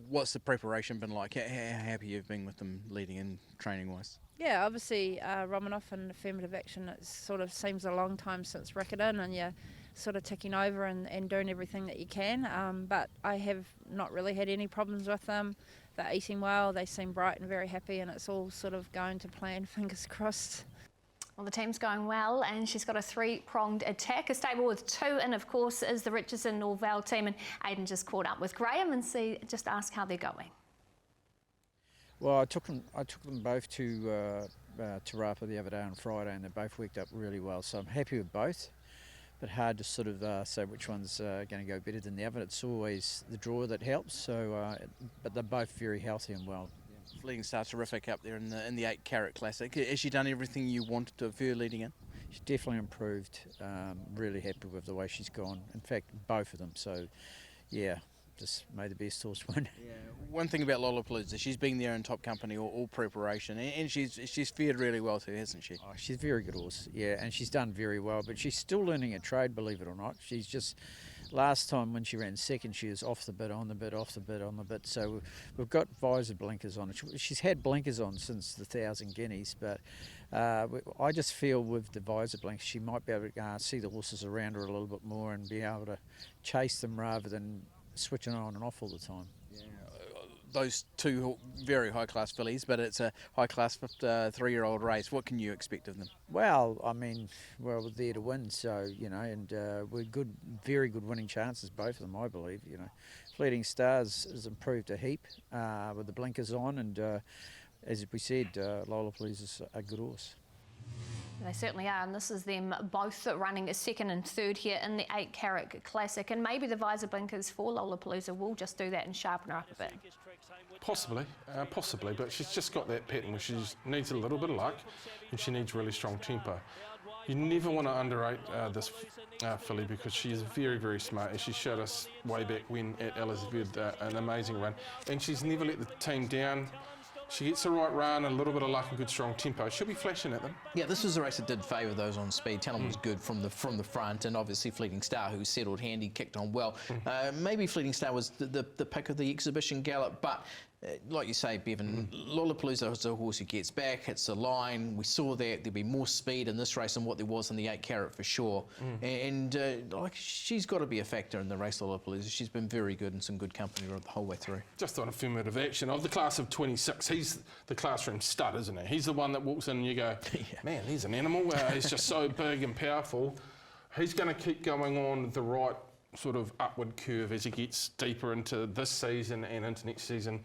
What's the preparation been like? How happy you've been with them leading in training wise? Yeah, obviously Romanov and Affirmative Action, it sort of seems a long time since Riccarton, and you're sort of ticking over and doing everything that you can, but I have not really had any problems with them. They're eating well, they seem bright and very happy, and it's all sort of going to plan, fingers crossed. Well, the team's going well, and she's got a three-pronged attack. A stable with two, and of course is the Richardson Norvell team, and Aidan just caught up with Graham and just asked how they're going. Well, I took them both to Rapa the other day on Friday, and they both worked up really well. So I'm happy with both, but hard to sort of say which one's going to go better than the other. It's always the draw that helps. So, but they're both very healthy and well. Fleeting Star terrific up there in the 8 Carat Classic. Has she done everything you wanted of her leading in? She's definitely improved. Really happy with the way she's gone. In fact, both of them. So, yeah, just may the best horse win. Yeah. One thing about Lollapalooza, she's been there in top company all preparation, and she's fared really well too, hasn't she? Oh, she's a very good horse, yeah, and she's done very well, but she's still learning a trade, believe it or not. She's just, last time when she ran second, she was off the bit, on the bit, off the bit, on the bit, so we've got visor blinkers on. She's had blinkers on since the 1,000 Guineas, but I just feel with the visor blinkers, she might be able to see the horses around her a little bit more and be able to chase them rather than switching on and off all the time. Yeah. Those two very high-class fillies, but it's a high-class 3-year-old race. What can you expect of them? Well, I mean, we're there to win, so, you know, and we're good, very good winning chances, both of them, I believe, you know. Fleeting Stars has improved a heap with the blinkers on, and as we said, Lollapalooza is a good horse. They certainly are, and this is them both running a second and third here in the 8 Carat Classic, and maybe the visor blinkers for Lollapalooza will just do that and sharpen her up a bit. Possibly, but she's just got that pattern where she needs a little bit of luck and she needs really strong tempo. You never want to underrate this filly because she is very, very smart, as she showed us way back when at Ellerslie, an amazing run, and she's never let the team down. She gets the right run, a little bit of luck and good strong tempo. She'll be flashing at them. Yeah, this was a race that did favour those on speed. Talent was good from the front, and obviously Fleeting Star, who settled handy, kicked on well. Maybe Fleeting Star was the pick of the exhibition gallop, but like you say, Bevan, Lollapalooza is a horse who gets back, hits the line. We saw that there'd be more speed in this race than what there was in the 8 Carat for sure. And like she's got to be a factor in the race, Lollapalooza. She's been very good and some good company the whole way through. Just on affirmative action, of the class of 26, he's the classroom stud, isn't he? He's the one that walks in and you go, man, he's an animal. He's just so big and powerful. He's going to keep going on the right sort of upward curve as he gets deeper into this season and into next season.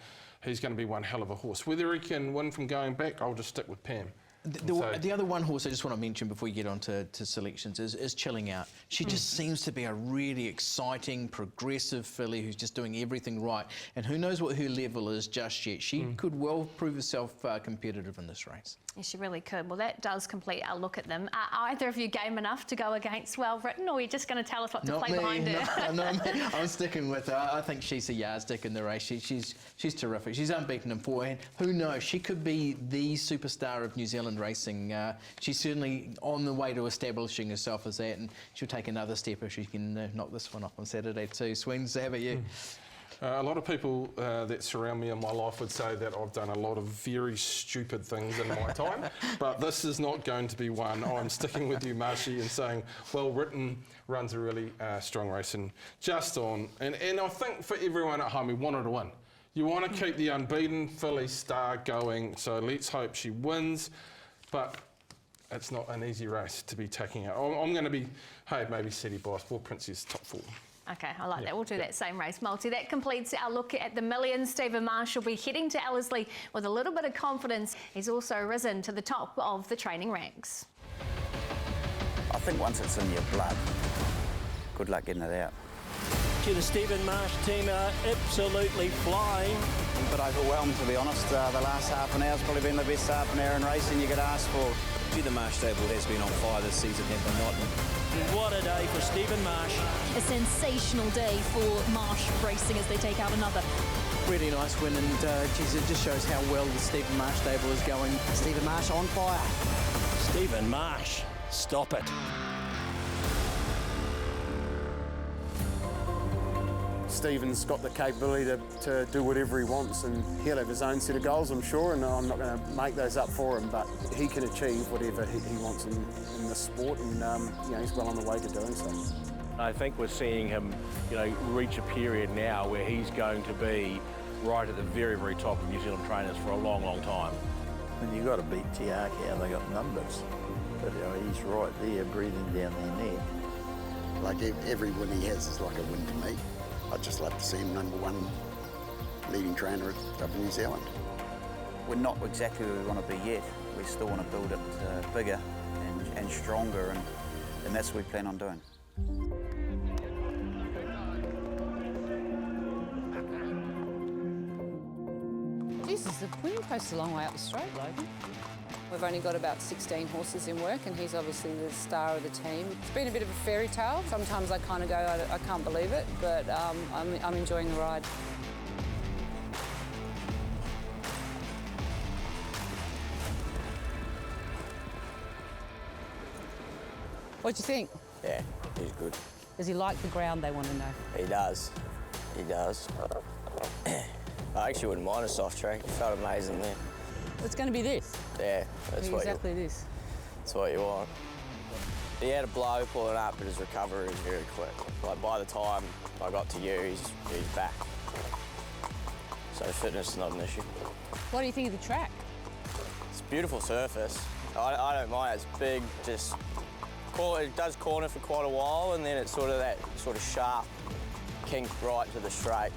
He's going to be one hell of a horse. Whether he can win from going back, I'll just stick with Pam. The other one horse I just want to mention before we get on to selections is Chilling Out. She just seems to be a really exciting, progressive filly who's just doing everything right. And who knows what her level is just yet. She could well prove herself competitive in this race. Yeah, she really could. Well, that does complete our look at them. Are either of you game enough to go against Well Written, or are you just going to tell us what to play behind her? No, I'm sticking with her. I think she's a yardstick in the race. She's terrific. She's unbeaten in forehand. Who knows? She could be the superstar of New Zealand racing. She's certainly on the way to establishing herself as that, and she'll take another step if she can knock this one off on Saturday too. Sweens, how about you? A lot of people that surround me in my life would say that I've done a lot of very stupid things in my time, but this is not going to be one. I'm sticking with you, Marshy, and saying Well Written runs a really strong race and just on. And I think for everyone at home, we want her to win. You want to keep the unbeaten filly Star going, so let's hope she wins. But it's not an easy race to be taking out. I'm going to be, hey, maybe City Boss, War Princess, top 4. Okay, I like that. We'll do that same race multi. That completes our look at the millions. Stephen Marsh will be heading to Ellerslie with a little bit of confidence. He's also risen to the top of the training ranks. I think once it's in your blood, good luck getting it out. The Stephen Marsh team are absolutely flying. But overwhelmed, to be honest. The last half an hour's probably been the best half an hour in racing you could ask for. The Marsh stable has been on fire this season, have they not? What a day for Stephen Marsh. A sensational day for Marsh Racing as they take out another. Really nice win, and geez, it just shows how well the Stephen Marsh stable is going. Stephen Marsh on fire. Stephen Marsh, stop it. Stephen's got the capability to do whatever he wants, and he'll have his own set of goals, I'm sure, and I'm not going to make those up for him, but he can achieve whatever he wants in this sport, and you know, he's well on the way to doing so. I think we're seeing him, you know, reach a period now where he's going to be right at the very, very top of New Zealand trainers for a long, long time. And you've got to beat Tiaka, they got numbers, but you know, he's right there breathing down their neck. Like every win he has is like a win to me. I'd just love to see him #1 leading trainer of New Zealand. We're not exactly where we want to be yet. We still want to build it bigger and stronger, and that's what we plan on doing. Jesus, the wind coasts a long way up the straight, Logan. We've only got about 16 horses in work and he's obviously the star of the team. It's been a bit of a fairy tale. Sometimes I kind of go, I can't believe it, but I'm enjoying the ride. What do you think? Yeah, he's good. Does he like the ground, they want to know? He does. He does. I actually wouldn't mind a soft track. It felt amazing there. It's going to be this. Yeah, that's what exactly this. That's what you want. He had a blow pulling up, but his recovery was very quick. Like by the time I got to you, he's back. So fitness is not an issue. What do you think of the track? It's a beautiful surface. I don't mind. It's big, just it does corner for quite a while, and then it's sort of that sharp kink right to the straight.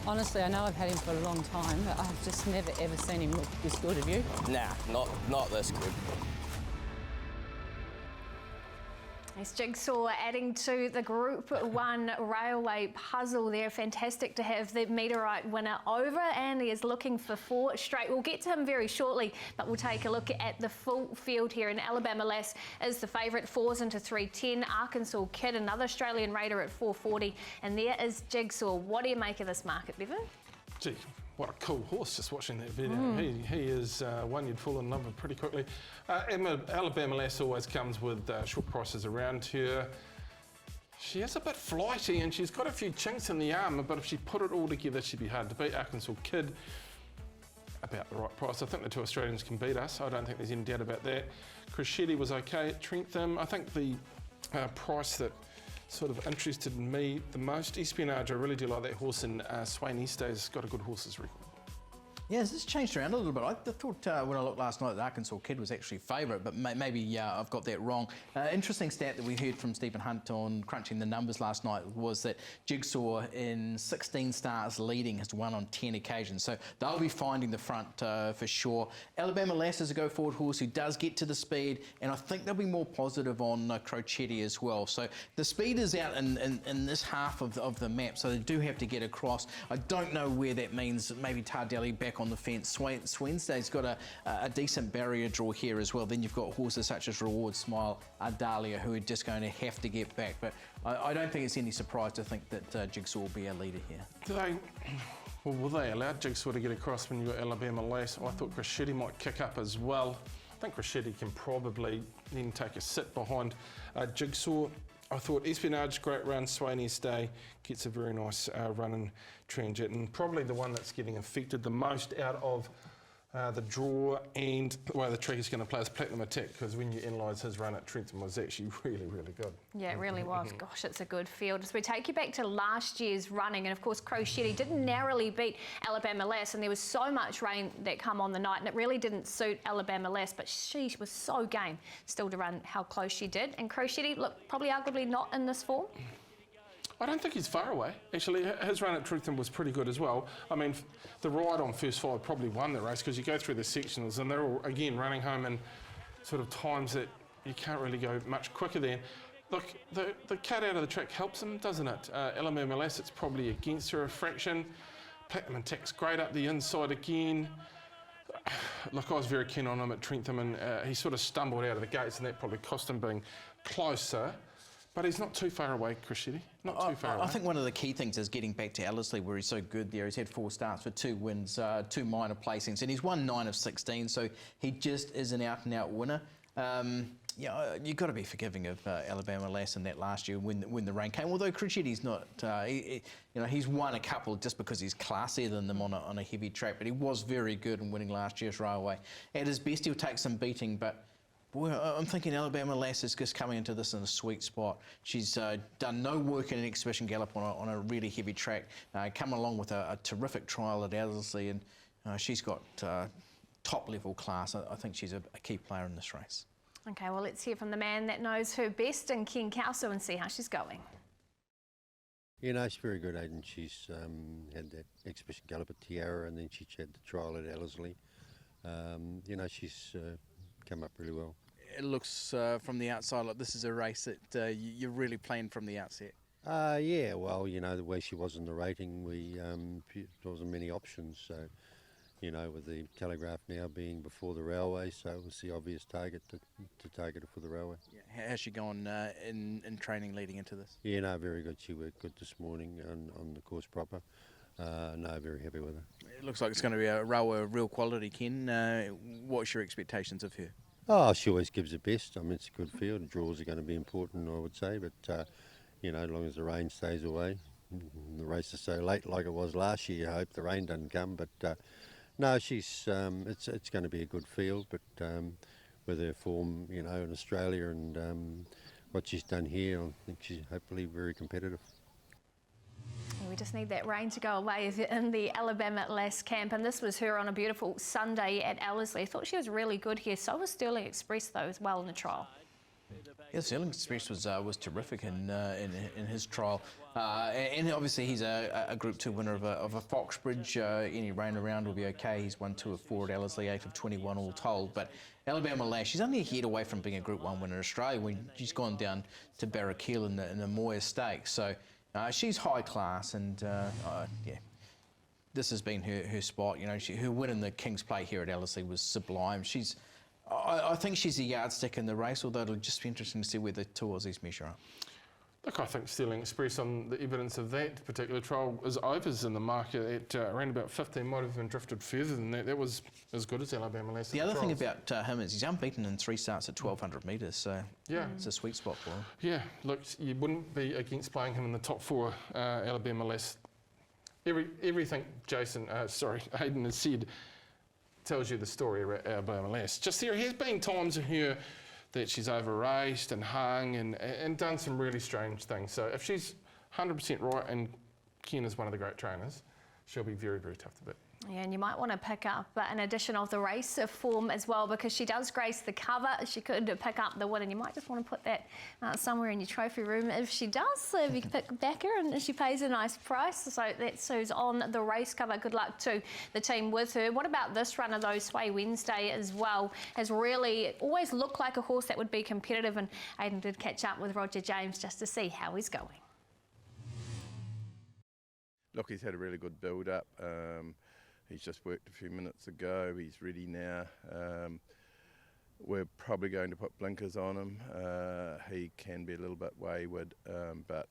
Honestly, I know I've had him for a long time, but I've just never ever seen him look this good, have you? Nah, not this good. It's Jigsaw adding to the Group 1 railway puzzle there. Fantastic to have the meteorite winner over, and he is looking for 4 straight. We'll get to him very shortly, but we'll take a look at the full field here. In Alabama Lass is the favourite, falls into 310. Arkansas Kid, another Australian Raider at 440, and there is Jigsaw. What do you make of this market, Bevan? Gee, what a cool horse, just watching that video. He is one you'd fall in love with pretty quickly. Alabama Lass always comes with short prices around her. She is a bit flighty and she's got a few chinks in the armour, but if she put it all together, she'd be hard to beat. Arkansas Kid, about the right price. I think the 2 Australians can beat us. I don't think there's any doubt about that. Crescetti was okay at Trentham. I think the price that sort of interested me the most, Espionage, I really do like that horse, and Sweeney has got a good horse's record. Yeah, this changed around a little bit. I thought when I looked last night that Arkansas Kid was actually favourite, but maybe I've got that wrong. Interesting stat that we heard from Stephen Hunt on crunching the numbers last night was that Jigsaw in 16 starts leading has won on 10 occasions, so they'll be finding the front for sure. Alabama Lass is a go-forward horse who does get to the speed, and I think they'll be more positive on Crescetti as well. So the speed is out in this half of the map, so they do have to get across. I don't know where that means. Maybe Tardelli back on the fence. Wednesday's got a decent barrier draw here as well. Then you've got horses such as Reward Smile, Ardalia, who are just going to have to get back. But I don't think it's any surprise to think that Jigsaw will be a leader here. Will they allow Jigsaw to get across when you've got Alabama Lass? I thought Crescetti might kick up as well. I think Crescetti can probably then take a sit behind Jigsaw. I thought Espionage, great run. Sweeney's Day gets a very nice run in Transit, and probably the one that's getting affected the most out of the draw and the way the track is going to play is Platinum Attack, because when you analyse his run at Trentham was actually really, really good. Yeah, it really was. Gosh, it's a good field. So we take you back to last year's running, and of course Crescetti did narrowly beat Alabama Lass, and there was so much rain that come on the night, and it really didn't suit Alabama Lass, but she was so game still to run how close she did. And Crescetti, look, probably arguably not in this form. I don't think he's far away. Actually, his run at Trentham was pretty good as well. I mean, the ride on first five probably won the race, because you go through the sectionals and they're all, again, running home in sort of times that you can't really go much quicker than. Look, the cut out of the track helps him, doesn't it? Alabama Lass, it's probably against her a fraction. Platinum Attack's great up the inside again. Look, I was very keen on him at Trentham, and he sort of stumbled out of the gates, and that probably cost him being closer. But he's not too far away, Crescetti. Not too far away. I think one of the key things is getting back to Ellerslie, where he's so good there. He's had 4 starts for 2 wins, 2 minor placings, and he's won 9 of 16, so he just is an out-and-out winner. You've got to be forgiving of Alabama Lass in that last year when the rain came. Although Crescetti's not, he's won a couple just because he's classier than them on a heavy track, but he was very good in winning last year's railway. At his best, he'll take some beating, but boy, I'm thinking Alabama Lass is just coming into this in a sweet spot. She's done no work in an exhibition gallop on a really heavy track, come along with a terrific trial at Ellerslie, and she's got top-level class. I think she's a key player in this race. Okay, well, let's hear from the man that knows her best in Ken Kauso and see how she's going. Yeah, no, she's very good, Aidan. She's had that exhibition gallop at Tiara, and then she had the trial at Ellerslie. She's come up really well. It looks from the outside like this is a race that you're really playing from the outset. Yeah, well, the way she was in the rating, there wasn't many options, so you know, with the Telegraph now being before the railway, so it was the obvious target to target her for the railway. Yeah. How's she gone in training leading into this? Yeah, no, very good. She worked good this morning on the course proper. No, very happy with her. It looks like it's going to be a rower of real quality, Ken. What's your expectations of her? Oh, she always gives her best. I mean, it's a good field. The draws are going to be important, I would say, but, you know, as long as the rain stays away. The race is so late like it was last year. I hope the rain doesn't come, but no, she's it's going to be a good field, but with her form, you know, in Australia and what she's done here, I think she's hopefully very competitive. We just need that rain to go away in the Alabama Lass camp, and this was her on a beautiful Sunday at Ellerslie. I thought she was really good here. So was Sterling Express though as well in the trial. Yeah, Sterling Express was terrific in his trial, and obviously he's a Group 2 winner of a Foxbridge. Any rain around will be okay. He's won 2 of 4 at Ellerslie, 8 of 21 all told. But Alabama Lass, she's only a head away from being a Group 1 winner in Australia when she's gone down to Barrakill in the Moir Stakes. So she's high class, and yeah, this has been her spot. You know, her win in the King's Play here at Ellerslie was sublime. I think she's a yardstick in the race, although it'll just be interesting to see where the two Aussies measure up. Look, I think Sterling Express, on the evidence of that particular trial, is overs in the market at around about 15, might have even drifted further than that. That was as good as Alabama Lass. The other thing about him is he's unbeaten in 3 starts at 1,200 metres, so yeah, it's a sweet spot for him. Yeah, look, you wouldn't be against playing him in the top 4 Alabama Lass. Everything Aidan has said tells you the story about Alabama Lass. Just there has been times in her that she's over-raced and hung and done some really strange things. So if she's 100% right, and Ken is one of the great trainers, she'll be very, very tough to beat. Yeah, and you might want to pick up an addition of the race form as well, because she does grace the cover. She could pick up the win, and you might just want to put that somewhere in your trophy room. If she does, if you can back her and she pays a nice price. So that's who's on the race cover. Good luck to the team with her. What about this runner though? Sway Wednesday as well has really always looked like a horse that would be competitive, and Aidan did catch up with Roger James just to see how he's going. Look, he's had a really good build-up. He's just worked a few minutes ago. He's ready now. We're probably going to put blinkers on him. He can be a little bit wayward, but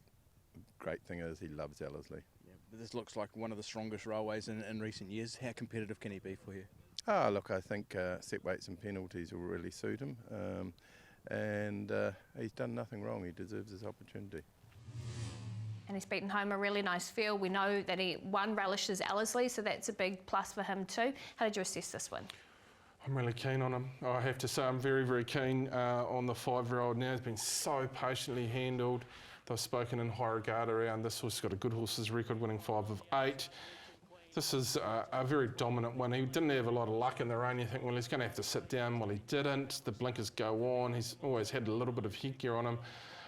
the great thing is he loves Ellerslie. Yeah, but this looks like one of the strongest railways in recent years. How competitive can he be for you? Oh, look, I think set weights and penalties will really suit him. And he's done nothing wrong. He deserves his opportunity. And he's beaten home a really nice field. We know that he relishes Ellerslie, so that's a big plus for him too. How did you assess this one? I'm really keen on him. I have to say I'm very, very keen on the 5-year-old now. He's been so patiently handled. They've spoken in high regard around this horse. He's got a good horses record, winning 5 of 8. This is a very dominant one. He didn't have a lot of luck in the rain. You think, well, he's going to have to sit down. Well, he didn't. The blinkers go on. He's always had a little bit of headgear on him.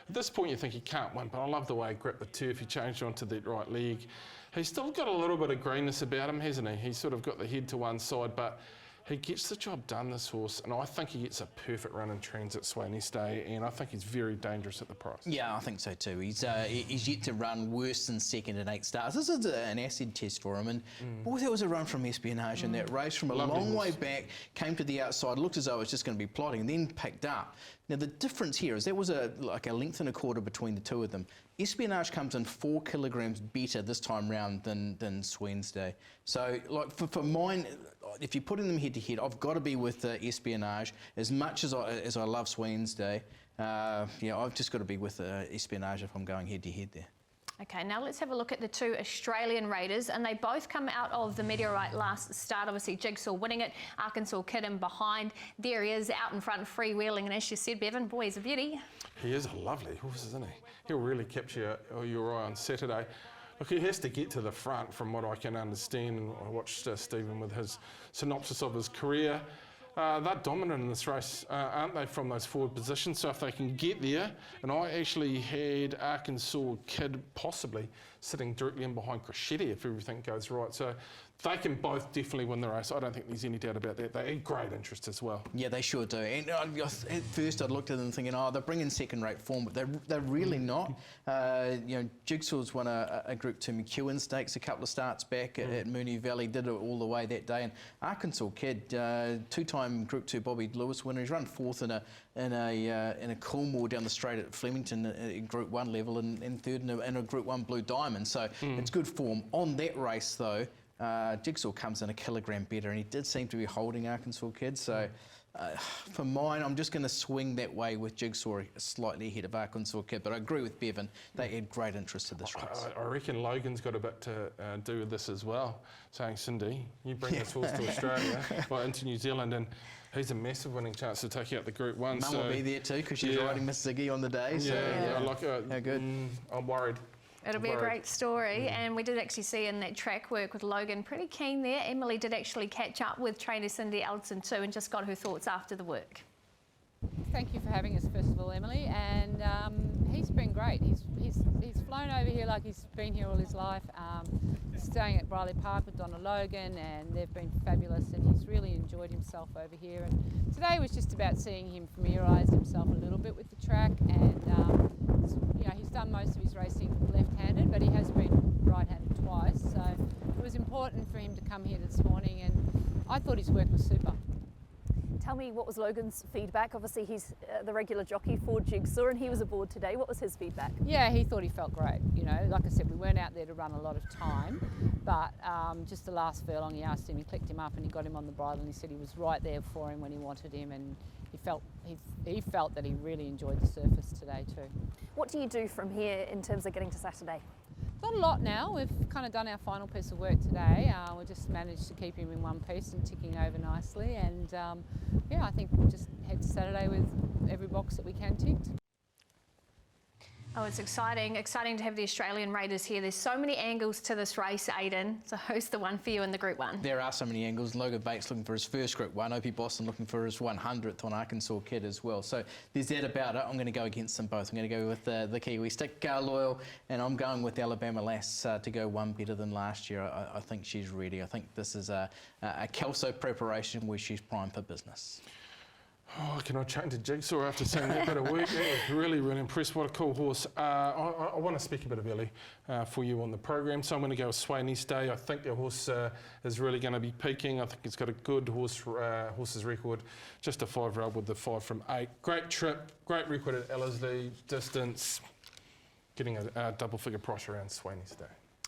At this point, you think he can't win, but I love the way he gripped the turf. He changed onto that right leg. He's still got a little bit of greenness about him, hasn't he? He's sort of got the head to one side, but he gets the job done, this horse, and I think he gets a perfect run in Transit Sweeney Day, and I think he's very dangerous at the price. Yeah, I think so too. He's yet to run worse than second in 8 starts. This is an acid test for him, and boy, that was a run from Espionage in that race from a long way back, came to the outside, looked as though it was just going to be plodding, and then picked up. Now, the difference here is there was like a length and a quarter between the two of them. Espionage comes in 4 kilograms better this time round than Wednesday. So, like for mine, if you're putting them head to head, I've got to be with Espionage. As much as I love Wednesday, yeah, I've just got to be with Espionage if I'm going head to head there. Okay, now let's have a look at the 2 Australian raiders, and they both come out of the Meteorite last start. Obviously, Jigsaw winning it, Arkansas Kid in behind. There he is, out in front, freewheeling, and as you said, Bevan, boy, he's a beauty. He is a lovely horse, isn't he? He'll really capture your eye on Saturday. Look, he has to get to the front from what I can understand, and I watched Stephen with his synopsis of his career. They're dominant in this race, aren't they, from those forward positions? So if they can get there, and I actually had Arkansas Kid possibly sitting directly in behind Crescetti if everything goes right. So they can both definitely win the race. I don't think there's any doubt about that. They have great interest as well. Yeah, they sure do. And at first I looked at them thinking, oh, they're bringing second-rate form, but they're really not. Jigsaw's won a Group 2 McEwen Stakes a couple of starts back at Moonee Valley, did it all the way that day. And Arkansas kid, two-time Group 2 Bobby Lewis winner. He's run fourth in a Coolmore down the straight at Flemington at Group 1 level, and third in a Group 1 Blue Diamond. So it's good form. On that race, though, Jigsaw comes in a kilogram better, and he did seem to be holding Arkansas Kid. So for mine, I'm just going to swing that way with Jigsaw slightly ahead of Arkansas Kid. But I agree with Bevan. They had great interest in this race. I reckon Logan's got a bit to do with this as well, saying, Cindy, you bring this horse to Australia, well, into New Zealand, and he's a massive winning chance to take out the Group 1. Mum will be there too, because she's riding Miss Ziggy on the day. So I like it. How good. I'm worried. It'll be a great story, and we did actually see in that track work with Logan, pretty keen there. Emily did actually catch up with trainer Cindy Elton too, and just got her thoughts after the work. Thank you for having us, first of all, Emily. And he's been great. He's flown over here like he's been here all his life. Staying at Briley Park with Donna Logan, and they've been fabulous. And he's really enjoyed himself over here. And today was just about seeing him familiarise himself a little bit with the track. And he's done most of his racing left-handed, but he has been right-handed twice. So it was important for him to come here this morning, and I thought his work was super. Tell me, what was Logan's feedback? Obviously, he's the regular jockey for Jigsaw, and he was aboard today. What was his feedback? Yeah, he thought he felt great. Like I said, we weren't out there to run a lot of time, but just the last furlong, he asked him, he clicked him up, and he got him on the bridle, and he said he was right there for him when he wanted him, and he felt that he really enjoyed the surface today too. What do you do from here in terms of getting to Saturday? Not a lot now. We've kind of done our final piece of work today. We just managed to keep him in one piece and ticking over nicely. And I think we'll just head to Saturday with every box that we can ticked. Oh, it's exciting to have the Australian Raiders here. There's so many angles to this race, Aidan. So who's the one for you in the Group 1? There are so many angles. Logan Bates looking for his first Group 1. Opie Boston looking for his 100th on Arkansas Kid as well. So there's that about it. I'm going to go against them both. I'm going to go with the Kiwi Stick Loyal, and I'm going with Alabama Lass to go one better than last year. I think she's ready. I think this is a Kelso preparation where she's primed for business. Oh, can I change to Jigsaw after seeing that bit of work? That was really, really impressed. What a cool horse. I want to speak a bit of Ellie for you on the program, so I'm going to go with Sweeney's Day. I think the horse is really going to be peaking. I think it's got a good horse's record. Just a 5-year-old with the 5 from 8. Great trip, great record at Ellerslie, distance. Getting a double-figure price around Sweeney's Day.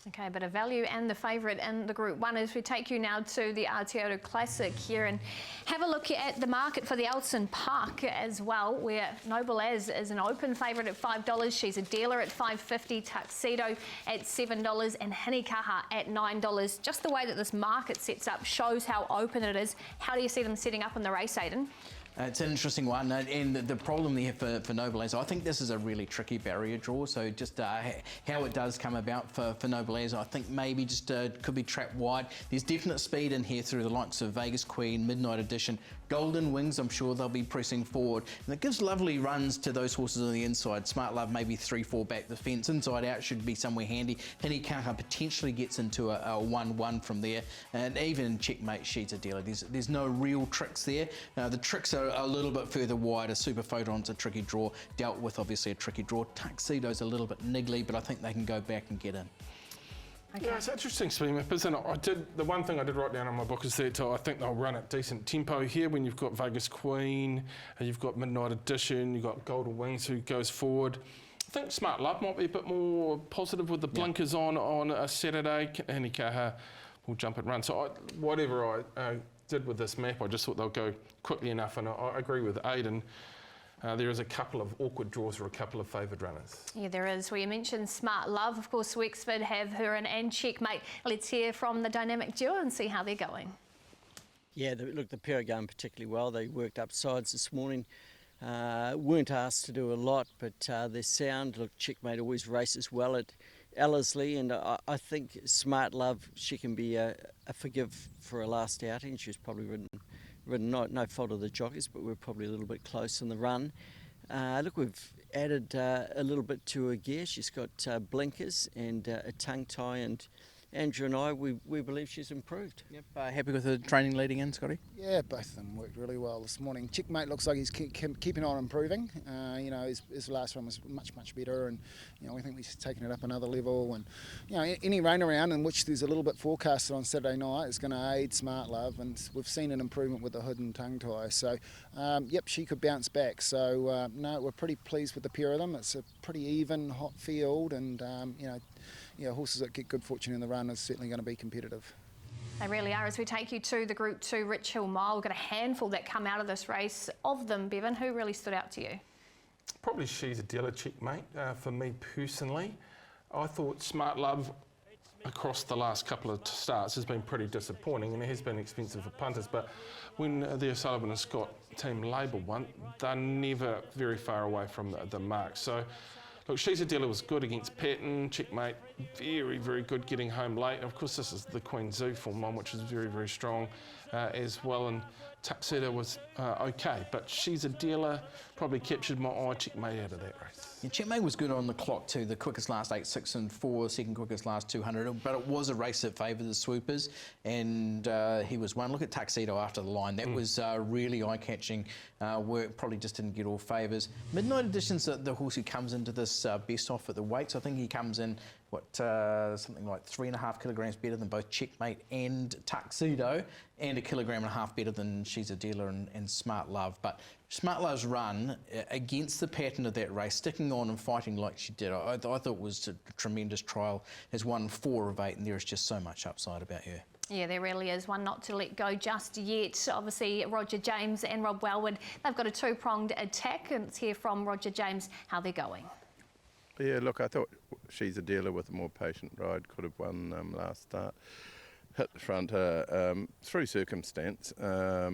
Okay, but a value and the favourite in the Group 1 as we take you now to the Aotearoa Classic here and have a look at the market for the Elson Park as well, where Noble As is an open favourite at $5. She's a dealer at $5.50, Tuxedo at $7 and Hinikaha at $9. Just the way that this market sets up shows how open it is. How do you see them setting up in the race, Aidan? It's an interesting one, and the problem there for Noble As, I think this is a really tricky barrier draw, so just how it does come about for Noble As, I think maybe just could be trapped wide. There's definite speed in here through the likes of Vegas Queen, Midnight Edition, Golden Wings, I'm sure they'll be pressing forward, and it gives lovely runs to those horses on the inside. Smart Love maybe 3-4 back the fence, inside out should be somewhere handy. Hinikaha potentially gets into a 1-1 from there, and even in Checkmate, she's a dealer. There's no real tricks there. The tricks are a little bit further wider. Super Photon's a tricky draw, dealt with obviously a tricky draw. Tuxedo's a little bit niggly, but I think they can go back and get in. Okay. Yeah, it's interesting, Speed Map, isn't it? The one thing I did write down on my book is that I think they'll run at decent tempo here when you've got Vegas Queen, you've got Midnight Edition, you've got Golden Wings who goes forward. I think Smart Love might be a bit more positive with the blinkers on a Saturday. Hinikaha will jump and run. So whatever I did with this map, I just thought they'll go quickly enough, and I agree with Aidan. There is a couple of awkward draws or a couple of favoured runners. Yeah, there is. Well, you mentioned Smart Love. Of course, Wexford have her and Checkmate. Let's hear from the dynamic duo and see how they're going. Yeah, look, the pair are going particularly well. They worked up sides this morning. Weren't asked to do a lot, but their sound, look, Checkmate always races well at Ellerslie, and I think Smart Love, she can be a forgive for a last outing. She was probably ridden no fault of the jockeys, but we're probably a little bit close in the run. Look, we've added a little bit to her gear. She's got blinkers and a tongue tie and Andrew and I, we believe she's improved. Yep. Happy with the training leading in, Scotty? Yeah, both of them worked really well this morning. Chickmate looks like he's keeping on improving. You know, his last one was much better, and you know, we think he's taken it up another level. And you know, any rain around in which there's a little bit forecasted on Saturday night is going to aid Smart Love, and we've seen an improvement with the hood and tongue tie. So, yep, she could bounce back. So, no, we're pretty pleased with the pair of them. It's a pretty even, hot field, and you know. Yeah, horses that get good fortune in the run is certainly going to be competitive. They really are. As we take you to the Group 2 Rich Hill Mile, we've got a handful that come out of this race. Of them, Bevan, who really stood out to you? Probably She's a Dealer Checkmate. For me personally, I thought Smart Love across the last couple of starts has been pretty disappointing, and it has been expensive for punters, but when the O'Sullivan and Scott team label one, they're never very far away from the mark. So look, She's a Dealer was good against Patton. Checkmate, very good getting home late. Of course, this is the Queen Zoo form one, which is very strong as well. And Tuxedo was okay, but She's a Dealer probably captured my eye. Checkmate out of that race. Yeah, Checkmate was good on the clock too. The quickest last 8, 6 and 4, second quickest last 200. But it was a race that favoured the swoopers, and he was one. Look at Tuxedo after the line. That was really eye-catching work. Probably just didn't get all favours. Midnight Edition's the horse who comes into this best off at the weights. I think he comes in something like 3.5 kilograms better than both Checkmate and Tuxedo, and 1.5 kilograms better than She's a Dealer and Smart Love. But Smart Love's run against the pattern of that race, sticking on and fighting like she did, I thought it was a tremendous trial. Has won 4 of 8, and there is just so much upside about her. Yeah, there really is. One not to let go just yet. Obviously, Roger James and Rob Wellwood, they've got a two-pronged attack, and let's hear from Roger James how they're going. Yeah, look, I thought She's a Dealer with a more patient ride could have won last start. Hit the front through circumstance, a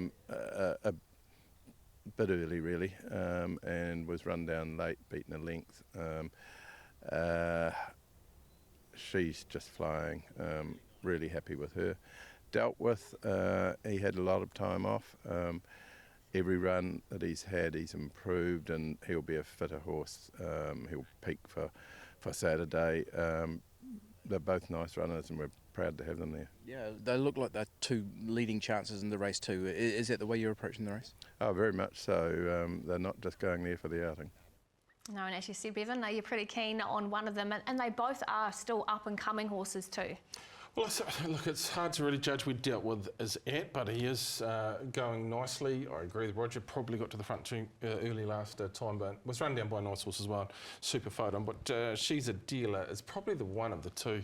bit early really, and was run down late, beaten a length. She's just flying, really happy with her. Dealt with, he had a lot of time off. Every run that he's had, he's improved, and he'll be a fitter horse. He'll peak for Saturday. They're both nice runners, and we're proud to have them there. Yeah, they look like they're 2 leading chances in the race too. Is that the way you're approaching the race? Oh, very much so. They're not just going there for the outing. No, and as you said, Bevan, you're pretty keen on one of them, and they both are still up-and-coming horses too. Well, look, it's hard to really judge. We dealt with is at, but he is going nicely. I agree with Roger. Probably got to the front too early last time, but was run down by a nice horse as well. Super photo. But She's a Dealer is probably the one of the 2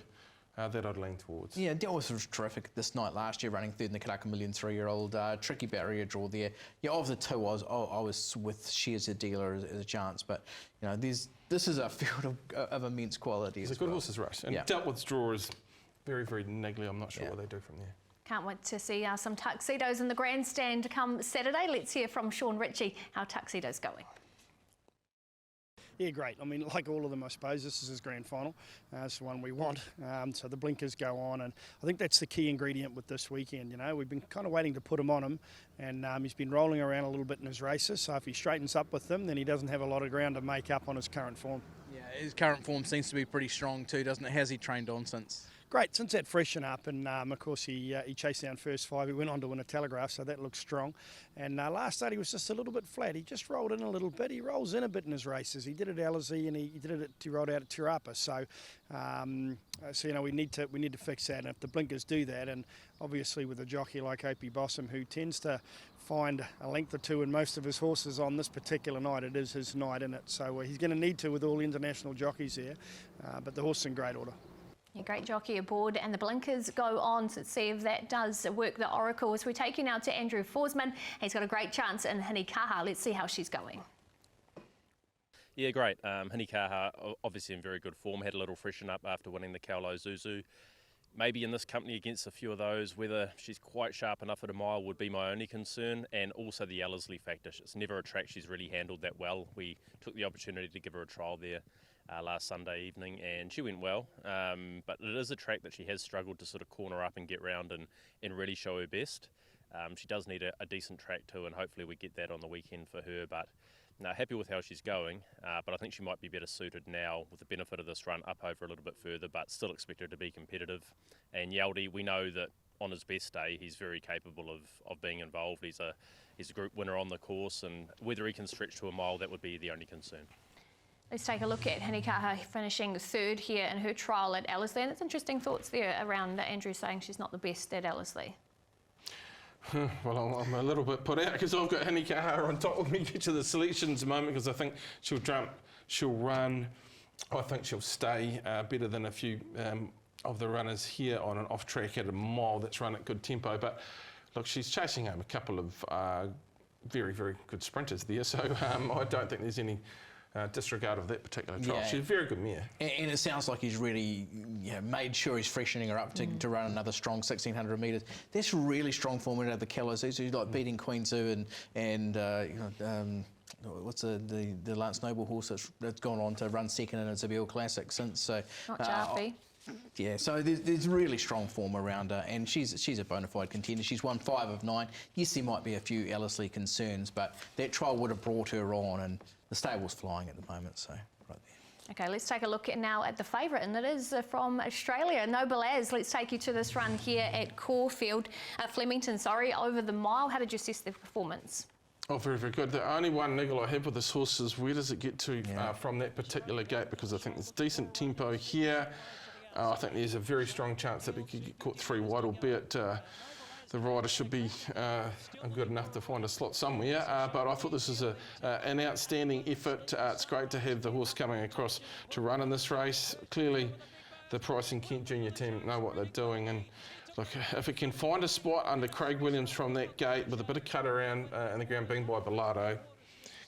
that I'd lean towards. Yeah, Delwas was terrific this night last year, running third in the Karaka Million 3-year-old. Tricky barrier draw there. Yeah, of the 2, I was with She's a Dealer as a chance, but you know, this is a field of immense quality. It's a good horse's race, and Dealt with draw is very niggly. I'm not sure what they do from there. Can't wait to see some tuxedos in the grandstand come Saturday. Let's hear from Sean Ritchie how Tuxedo's going. Yeah, great. I mean, like all of them, I suppose, this is his grand final. It's the one we want. So the blinkers go on, and I think that's the key ingredient with this weekend. You know, we've been kind of waiting to put him on him, and he's been rolling around a little bit in his races. So if he straightens up with them, then he doesn't have a lot of ground to make up on his current form. Yeah, his current form seems to be pretty strong too, doesn't it? How's he trained on since? Great, since that freshen up, and of course he chased down first 5. He went on to win a Telegraph, so that looks strong. And last start he was just a little bit flat. He just rolled in a little bit. He rolls in a bit in his races. He did it at Ellerslie, and he did it he rolled out at Tirapa. So you know, we need to fix that. And if the blinkers do that, and obviously with a jockey like Opie Bossum, who tends to find a length or 2 in most of his horses on this particular night, it is his night in it. So he's going to need to with all the international jockeys there. But the horse is in great order. Yeah, great jockey aboard, and the blinkers go on. So let's see if that does work the oracle. As we take you now to Andrew Forsman, he's got a great chance in Hinikaha. Let's see how she's going. Yeah, great. Hinikaha, obviously in very good form, had a little freshen up after winning the Kaulo Zuzu. Maybe in this company against a few of those, whether she's quite sharp enough at a mile would be my only concern, and also the Ellerslie factor. It's never a track she's really handled that well. We took the opportunity to give her a trial there last Sunday evening, and she went well, but it is a track that she has struggled to sort of corner up and get round and really show her best. She does need a decent track too, and hopefully we get that on the weekend for her, but happy with how she's going, but I think she might be better suited now with the benefit of this run up over a little bit further, but still expect her to be competitive. And Yaldi, we know that on his best day, he's very capable of being involved. He's a group winner on the course, and whether he can stretch to a mile, that would be the only concern. Let's take a look at Hinikaha finishing third here in her trial at Ellerslie. And it's interesting thoughts there around Andrew saying she's not the best at Ellerslie. Well, I'm a little bit put out because I've got Hinikaha on top. When we get to the selections moment, because I think she'll jump, she'll run. I think she'll stay better than a few of the runners here on an off track at a mile that's run at good tempo. But look, she's chasing home a couple of very, very good sprinters there. So I don't think there's any disregard of that particular trial. Yeah. She's a very good mare. And it sounds like he's really made sure he's freshening her up to run another strong 1,600 metres. That's really strong form out of the Callows. He's like beating Queen Zoo and what's the Lance Noble horse that's gone on to run second in a Zabeel Classic since. So, not Jarpy. Yeah, so there's really strong form around her, and she's a bona fide contender. She's won 5 of 9. Yes, there might be a few Ellerslie concerns, but that trial would have brought her on, and the stable's flying at the moment, so right there. Okay, let's take a look now at the favourite, and it is from Australia, Noble As. Let's take you to this run here at Flemington, over the mile. How did you assess the performance? Oh, very, very good. The only one niggle I have with this horse is where does it get to from that particular gate, because I think there's decent tempo here. I think there's a very strong chance that we could get caught 3 wide, albeit the rider should be good enough to find a slot somewhere. But I thought this was an outstanding effort. It's great to have the horse coming across to run in this race. Clearly, the Price and Kent Junior team know what they're doing. And look, if it can find a spot under Craig Williams from that gate with a bit of cut around in the ground being by Bilardo,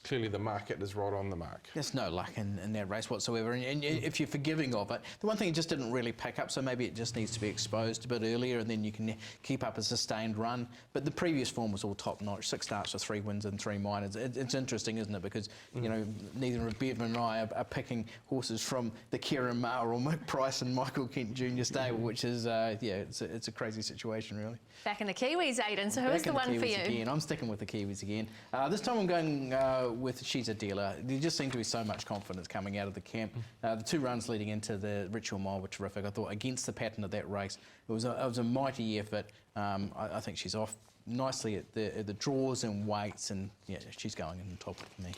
clearly the market is right on the mark. There's no luck in that race whatsoever, and if you're forgiving of it, the one thing it just didn't really pick up, so maybe it just needs to be exposed a bit earlier, and then you can keep up a sustained run. But the previous form was all top notch, 6 starts with 3 wins and 3 minors. It's interesting, isn't it? Because you know, neither of Bevan and I are picking horses from the Kieran Maher or Mick Price and Michael Kent Jr. stable, which is it's a crazy situation, really. Back in the Kiwis, Aidan. So who's the one for you? Again. I'm sticking with the Kiwis again. This time I'm going with She's a Dealer. There just seemed to be so much confidence coming out of the camp. The 2 runs leading into the Ritual Mile were terrific. I thought against the pattern of that race, it was a mighty effort. I think she's off nicely at the draws and weights, and yeah, she's going in the top for me.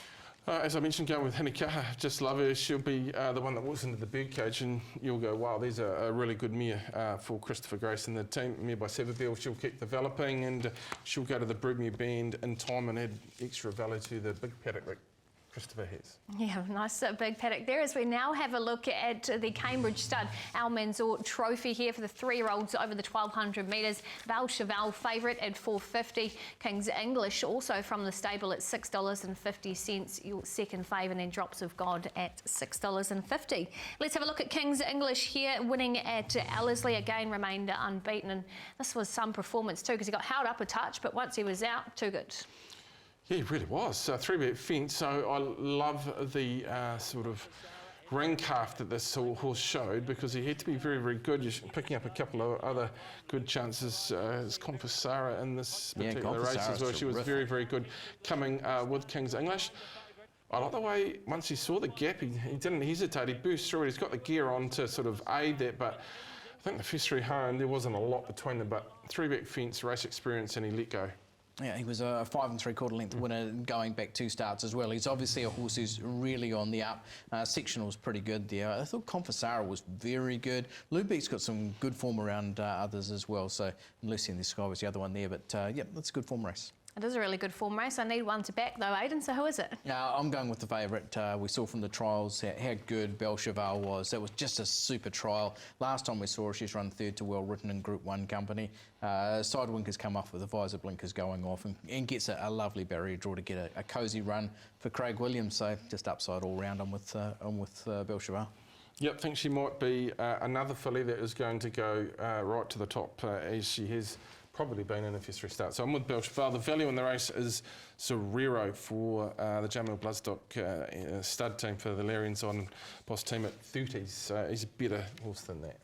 As I mentioned, going with Hinikaha, just love her. She'll be the one that walks into the birdcage, and you'll go, wow, there's a really good mare for Christopher Grace and the team. Mare by Severville, she'll keep developing, and she'll go to the Broodmere Band in time and add extra value to the big paddock that Christopher has. Yeah, nice big paddock there. As we now have a look at the Cambridge Stud Al Manzour Trophy here for the 3-year-olds over the 1,200 metres. Val Cheval favourite at $4.50. King's English also from the stable at $6.50. Your second favourite, and then Drops of God at $6.50. Let's have a look at King's English here, winning at Ellerslie. Again, remained unbeaten, and this was some performance too, because he got held up a touch, but once he was out, too good. Yeah, he really was. 3-bet fence, so I love the sort of ring calf that this horse showed, because he had to be very, very good. You're picking up a couple of other good chances. As Confessara in this particular race as well. She was very, very good coming with King's English. I like the way, once he saw the gap, he didn't hesitate. He burst through it. He's got the gear on to sort of aid that, but I think the first 3 home, there wasn't a lot between them, but 3-bet fence, race experience, and he let go. Yeah, he was a 5 3/4 length winner going back 2 starts as well. He's obviously a horse who's really on the up. Sectional's pretty good there. I thought Confessara was very good. Lubeck's got some good form around others as well. So Lucy in the Sky was the other one there. But yeah, that's a good form race. It is a really good form race. I need one to back though, Aidan, so who is it? I'm going with the favourite. We saw from the trials how good Belle Cheval was. That was just a super trial. Last time we saw her, she's run 3rd to Well Written in Group 1 company. Sidewinkers come off with the visor blinkers going off, and gets a lovely barrier draw to get a cosy run for Craig Williams. So just upside all round. I'm with Belle Cheval. Yep, I think she might be another filly that is going to go right to the top, as she has probably been in a first 3 starts. So I'm with Belle Cheval. The value in the race is Sorero for the Jamil Bloodstock stud team for the Larians on Boss team at 30s. So he's a better horse than that.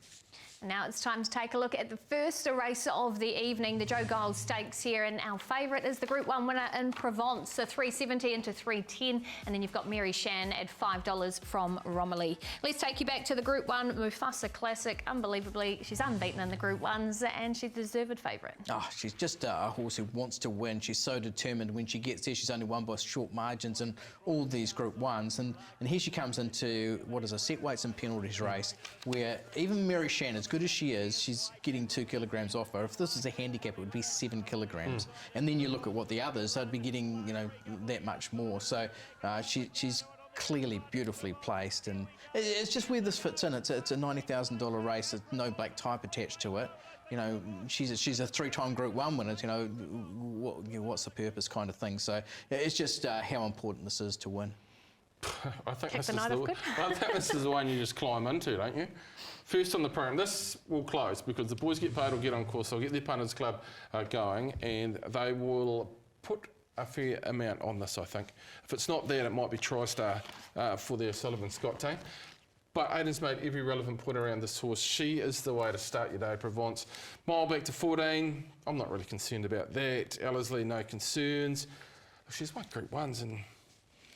Now it's time to take a look at the first race of the evening, the Joe Giles Stakes here, and our favourite is the Group 1 winner in Provence, so 370 into 310, and then you've got Mary Shan at $5 from Romilly. Let's take you back to the Group 1 Mufasa Classic. Unbelievably, she's unbeaten in the Group 1s, and she's the deserved favourite. Oh, she's just a horse who wants to win. She's so determined. When she gets there, she's only won by short margins in all these Group 1s, and here she comes into what is a set weights and penalties race, where even Mary Shan, as good as she is, she's getting 2 kilograms off her. If this is a handicap, it would be 7 kilograms. And then you look at what the others, they'd be getting, you know, that much more. So she's clearly beautifully placed, and it's just where this fits in. It's a $90,000 race. There's no black type attached to it. You know, she's a 3-time Group 1 winner. You know, what's the purpose kind of thing. So it's just how important this is to win. I think this is the one you just climb into, don't you? First on the program, this will close because the boys get paid or get on course. They'll get their punters club going, and they will put a fair amount on this, I think. If it's not that, it might be TriStar for their Sullivan Scott team. But Aidan's made every relevant point around this horse. She is the way to start your day, Provence. Mile back to 14, I'm not really concerned about that. Ellerslie, no concerns. She's won Group 1s and...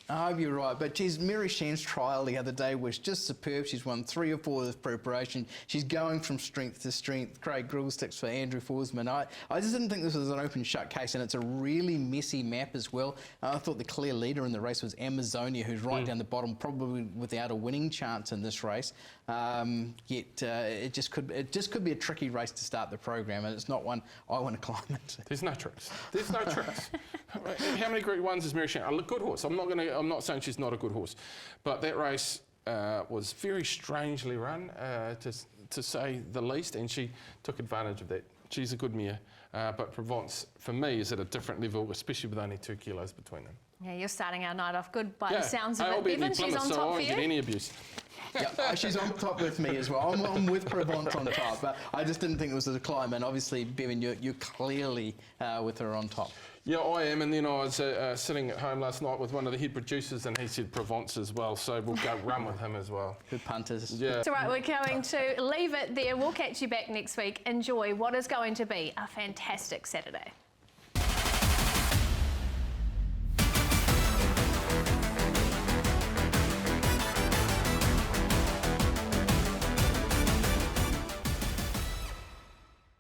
I hope you're right, but geez, Mary Shan's trial the other day was just superb. She's won 3 or 4 of preparation. She's going from strength to strength. Craig Grill sticks for Andrew Forsman. I just didn't think this was an open shut case, and it's a really messy map as well. I thought the clear leader in the race was Amazonia, who's right down the bottom, probably without a winning chance in this race. Yet it just could be a tricky race to start the program, and it's not one I want to climb into. There's no tricks. There's no tricks. How many Group 1s is Mary Shan? A good horse. I'm not saying she's not a good horse, but that race was very strangely run, to say the least, and she took advantage of that. She's a good mare, but Provence, for me, is at a different level, especially with only 2 kilos between them. Yeah, you're starting our night off good by the sounds of I'll it. be Bevan, she's on top so I for won't you. get any abuse. Yeah, she's on top with me as well. I'm with Provence on top, but I just didn't think it was a climb. And obviously, Bevan, you're clearly with her on top. Yeah, I am. And then I was sitting at home last night with one of the head producers, and he said Provence as well. So we'll go run with him as well. Good punters. Yeah. It's all right, we're going to leave it there. We'll catch you back next week. Enjoy what is going to be a fantastic Saturday.